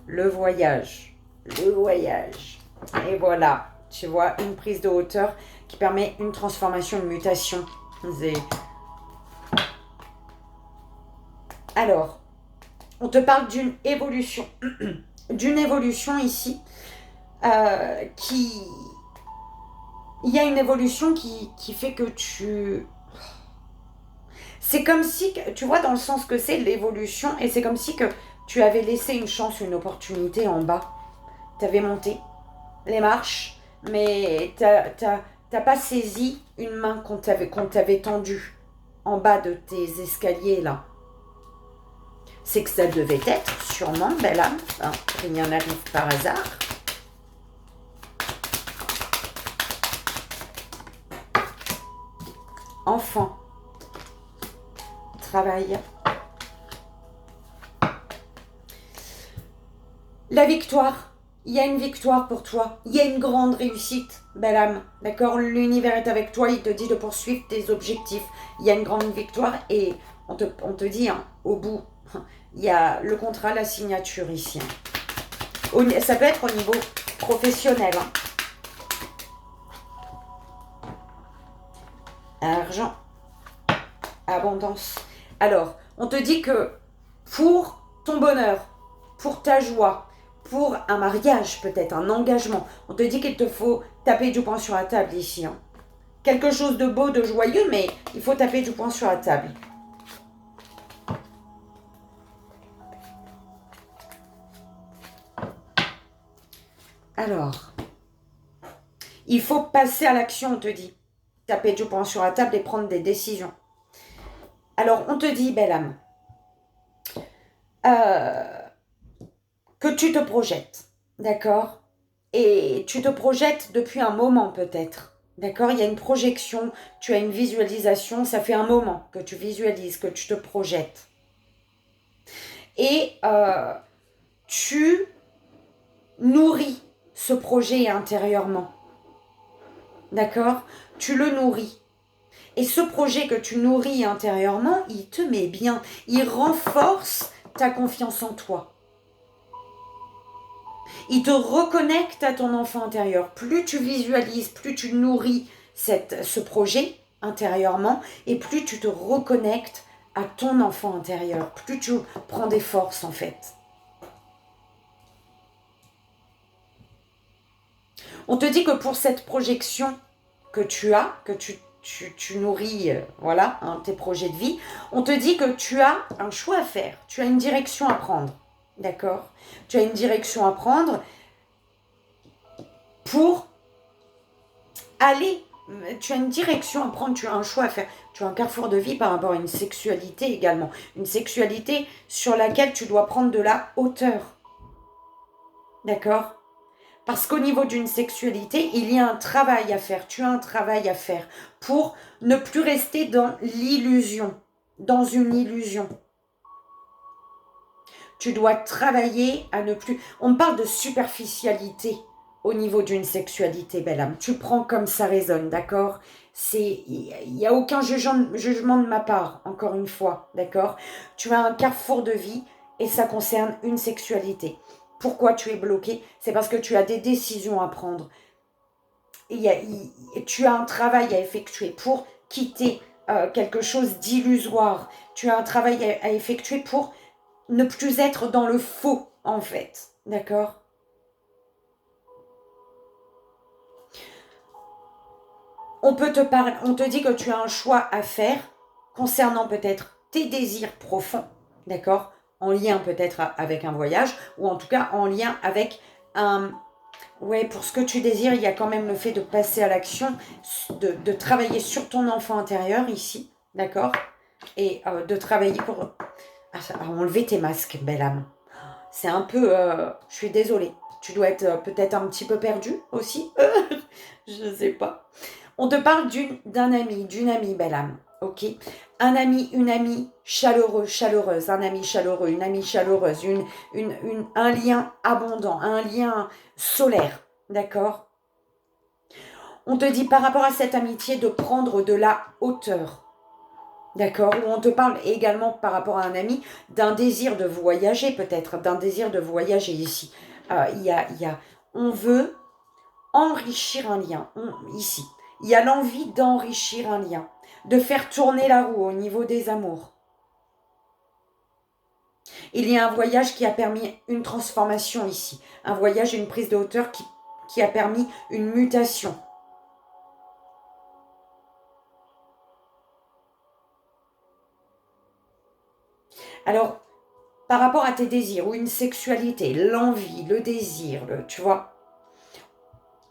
Le voyage. Le voyage. Et voilà, tu vois, une prise de hauteur qui permet une transformation, une mutation. Alors, on te parle d'une évolution. D'une évolution ici qui... Il y a une évolution qui fait que tu... C'est comme si, tu vois, dans le sens que c'est l'évolution, et c'est comme si que tu avais laissé une chance, une opportunité en bas. Tu avais monté les marches, mais t'as pas saisi une main qu'on t'avait tendue en bas de tes escaliers là. C'est que ça devait être, sûrement, belle âme, hein, rien n'arrive par hasard. Enfant, travail. La victoire, il y a une victoire pour toi, il y a une grande réussite, belle âme, d'accord? L'univers est avec toi, il te dit de poursuivre tes objectifs. Il y a une grande victoire et on te dit, hein, au bout, il y a le contrat, la signature ici. Hein. Ça peut être au niveau professionnel. Hein. Argent, abondance. Alors, on te dit que pour ton bonheur, pour ta joie, pour un mariage peut-être, un engagement, on te dit qu'il te faut taper du poing sur la table ici. Hein. Quelque chose de beau, de joyeux, mais il faut taper du poing sur la table. Alors, il faut passer à l'action, on te dit. Taper du poing sur la table et prendre des décisions. Alors, on te dit, belle âme, que tu te projettes, d'accord? Et tu te projettes depuis un moment peut-être, d'accord? Il y a une projection, tu as une visualisation, ça fait un moment que tu visualises, que tu te projettes. Et tu nourris ce projet intérieurement, d'accord? Tu le nourris. Et ce projet que tu nourris intérieurement, il te met bien, il renforce ta confiance en toi. Il te reconnecte à ton enfant intérieur. Plus tu visualises, plus tu nourris ce projet intérieurement et plus tu te reconnectes à ton enfant intérieur. Plus tu prends des forces en fait. On te dit que pour cette projection que tu as, que tu nourris voilà, hein, tes projets de vie, on te dit que tu as un choix à faire, tu as une direction à prendre, d'accord? Tu as une direction à prendre pour aller, tu as une direction à prendre, tu as un choix à faire, tu as un carrefour de vie par rapport à une sexualité également, une sexualité sur laquelle tu dois prendre de la hauteur, d'accord? Parce qu'au niveau d'une sexualité, il y a un travail à faire. Tu as un travail à faire pour ne plus rester dans l'illusion, dans une illusion. Tu dois travailler à ne plus... On parle de superficialité au niveau d'une sexualité, belle âme. Tu prends comme ça résonne, d'accord? Il n'y a aucun jugement de ma part, encore une fois, d'accord? Tu as un carrefour de vie et ça concerne une sexualité. Pourquoi tu es bloqué? C'est parce que tu as des décisions à prendre. Tu as un travail à effectuer pour quitter quelque chose d'illusoire. Tu as un travail à effectuer pour ne plus être dans le faux, en fait. D'accord? On te dit que tu as un choix à faire concernant peut-être tes désirs profonds, d'accord? En lien peut-être avec un voyage, ou en tout cas en lien avec un... Ouais, pour ce que tu désires, il y a quand même le fait de passer à l'action, de travailler sur ton enfant intérieur ici, d'accord? Et de travailler pour enlever tes masques, belle âme. C'est un peu... je suis désolée. Tu dois être peut-être un petit peu perdu aussi. Je sais pas. On te parle d'un ami, d'une amie, belle âme. Ok, un ami, une amie chaleureux, chaleureuse, un ami chaleureux, une amie chaleureuse, un lien abondant, un lien solaire, d'accord? On te dit par rapport à cette amitié de prendre de la hauteur, d'accord? Ou on te parle également par rapport à un ami d'un désir de voyager peut-être, d'un désir de voyager ici. On veut enrichir un lien, ici. Il y a l'envie d'enrichir un lien, de faire tourner la roue au niveau des amours. Il y a un voyage qui a permis une transformation ici, un voyage, une prise de hauteur qui a permis une mutation. Alors, par rapport à tes désirs ou une sexualité, l'envie, le désir, tu vois,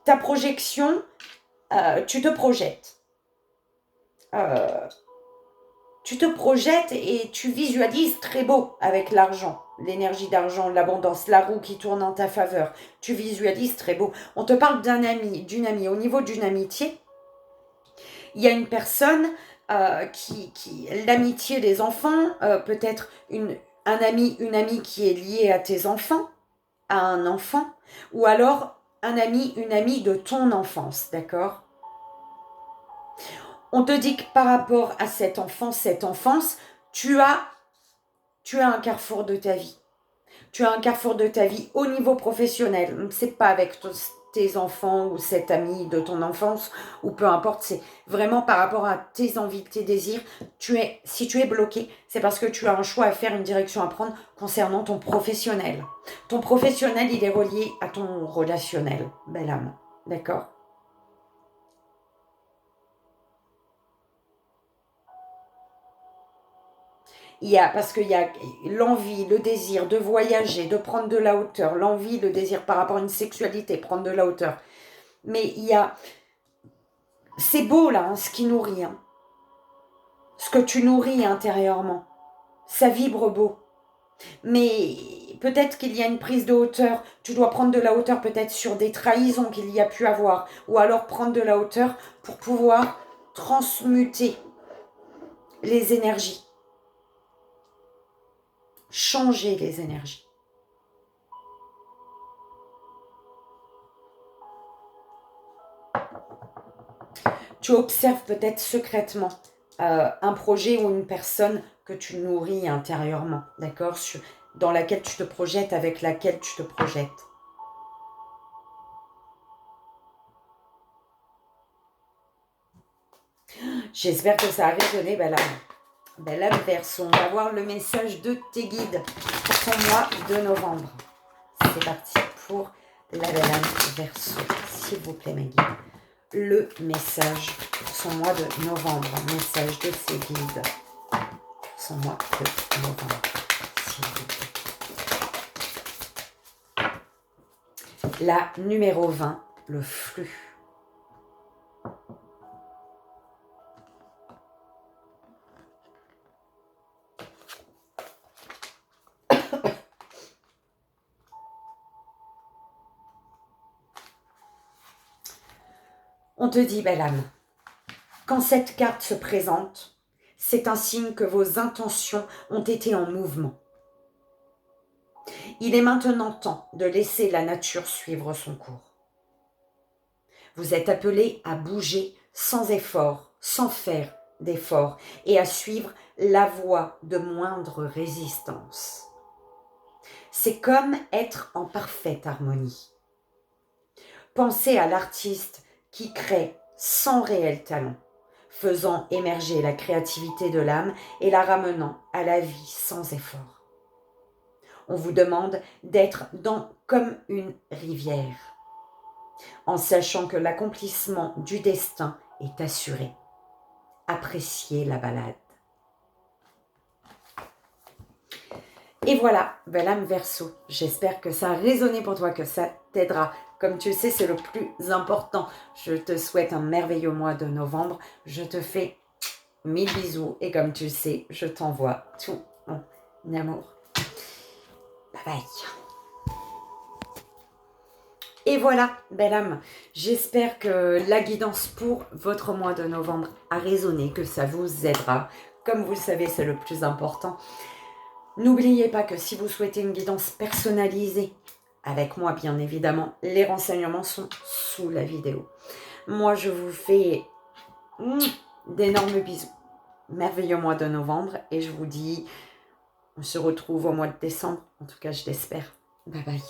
ta projection, tu te projettes. Tu te projettes et tu visualises très beau avec l'argent, l'énergie d'argent, l'abondance, la roue qui tourne en ta faveur. Tu visualises très beau. On te parle d'un ami, d'une amie. Au niveau d'une amitié, il y a une personne l'amitié des enfants, peut-être un ami, une amie qui est liée à tes enfants, à un enfant, ou alors un ami, une amie de ton enfance, d'accord? On te dit que par rapport à cette enfance, tu as un carrefour de ta vie. Tu as un carrefour de ta vie au niveau professionnel. C'est pas avec tes enfants ou cet ami de ton enfance, ou peu importe, c'est vraiment par rapport à tes envies, tes désirs. Si tu es bloqué, c'est parce que tu as un choix à faire, une direction à prendre concernant ton professionnel. Ton professionnel, il est relié à ton relationnel, belle âme. D'accord? Parce qu'il y a l'envie, le désir de voyager, de prendre de la hauteur, l'envie, le désir par rapport à une sexualité, prendre de la hauteur. Mais c'est beau là, hein, ce qui nourrit, hein. Ce que tu nourris intérieurement, ça vibre beau. Mais peut-être qu'il y a une prise de hauteur, tu dois prendre de la hauteur peut-être sur des trahisons qu'il y a pu avoir, ou alors prendre de la hauteur pour pouvoir transmuter les énergies, changer les énergies. Tu observes peut-être secrètement un projet ou une personne que tu nourris intérieurement, d'accord, dans laquelle tu te projettes, avec laquelle tu te projettes. J'espère que ça a résonné, belle âme. Belle âme Verseau, on va voir le message de tes guides pour ton mois de novembre. C'est parti pour la belle âme Verseau, s'il vous plaît mes guides. Le message pour son mois de novembre, message de ses guides pour son mois de novembre, s'il vous plaît. La numéro 20, le flux. On te dit, belle âme, quand cette carte se présente, c'est un signe que vos intentions ont été en mouvement. Il est maintenant temps de laisser la nature suivre son cours. Vous êtes appelé à bouger sans effort, sans faire d'effort, et à suivre la voie de moindre résistance. C'est comme être en parfaite harmonie. Pensez à l'artiste qui crée sans réel talent, faisant émerger la créativité de l'âme et la ramenant à la vie sans effort. On vous demande d'être comme une rivière, en sachant que l'accomplissement du destin est assuré. Appréciez la balade. Et voilà, belle âme Verseau, j'espère que ça a résonné pour toi, que ça t'aidera. Comme tu le sais, c'est le plus important. Je te souhaite un merveilleux mois de novembre. Je te fais 1000 bisous et comme tu le sais, je t'envoie tout mon amour. Bye bye. Et voilà, belle âme, j'espère que la guidance pour votre mois de novembre a résonné, que ça vous aidera. Comme vous le savez, c'est le plus important. N'oubliez pas que si vous souhaitez une guidance personnalisée, avec moi bien évidemment, les renseignements sont sous la vidéo. Moi, je vous fais d'énormes bisous. Merveilleux mois de novembre et je vous dis, on se retrouve au mois de décembre. En tout cas, je l'espère. Bye bye.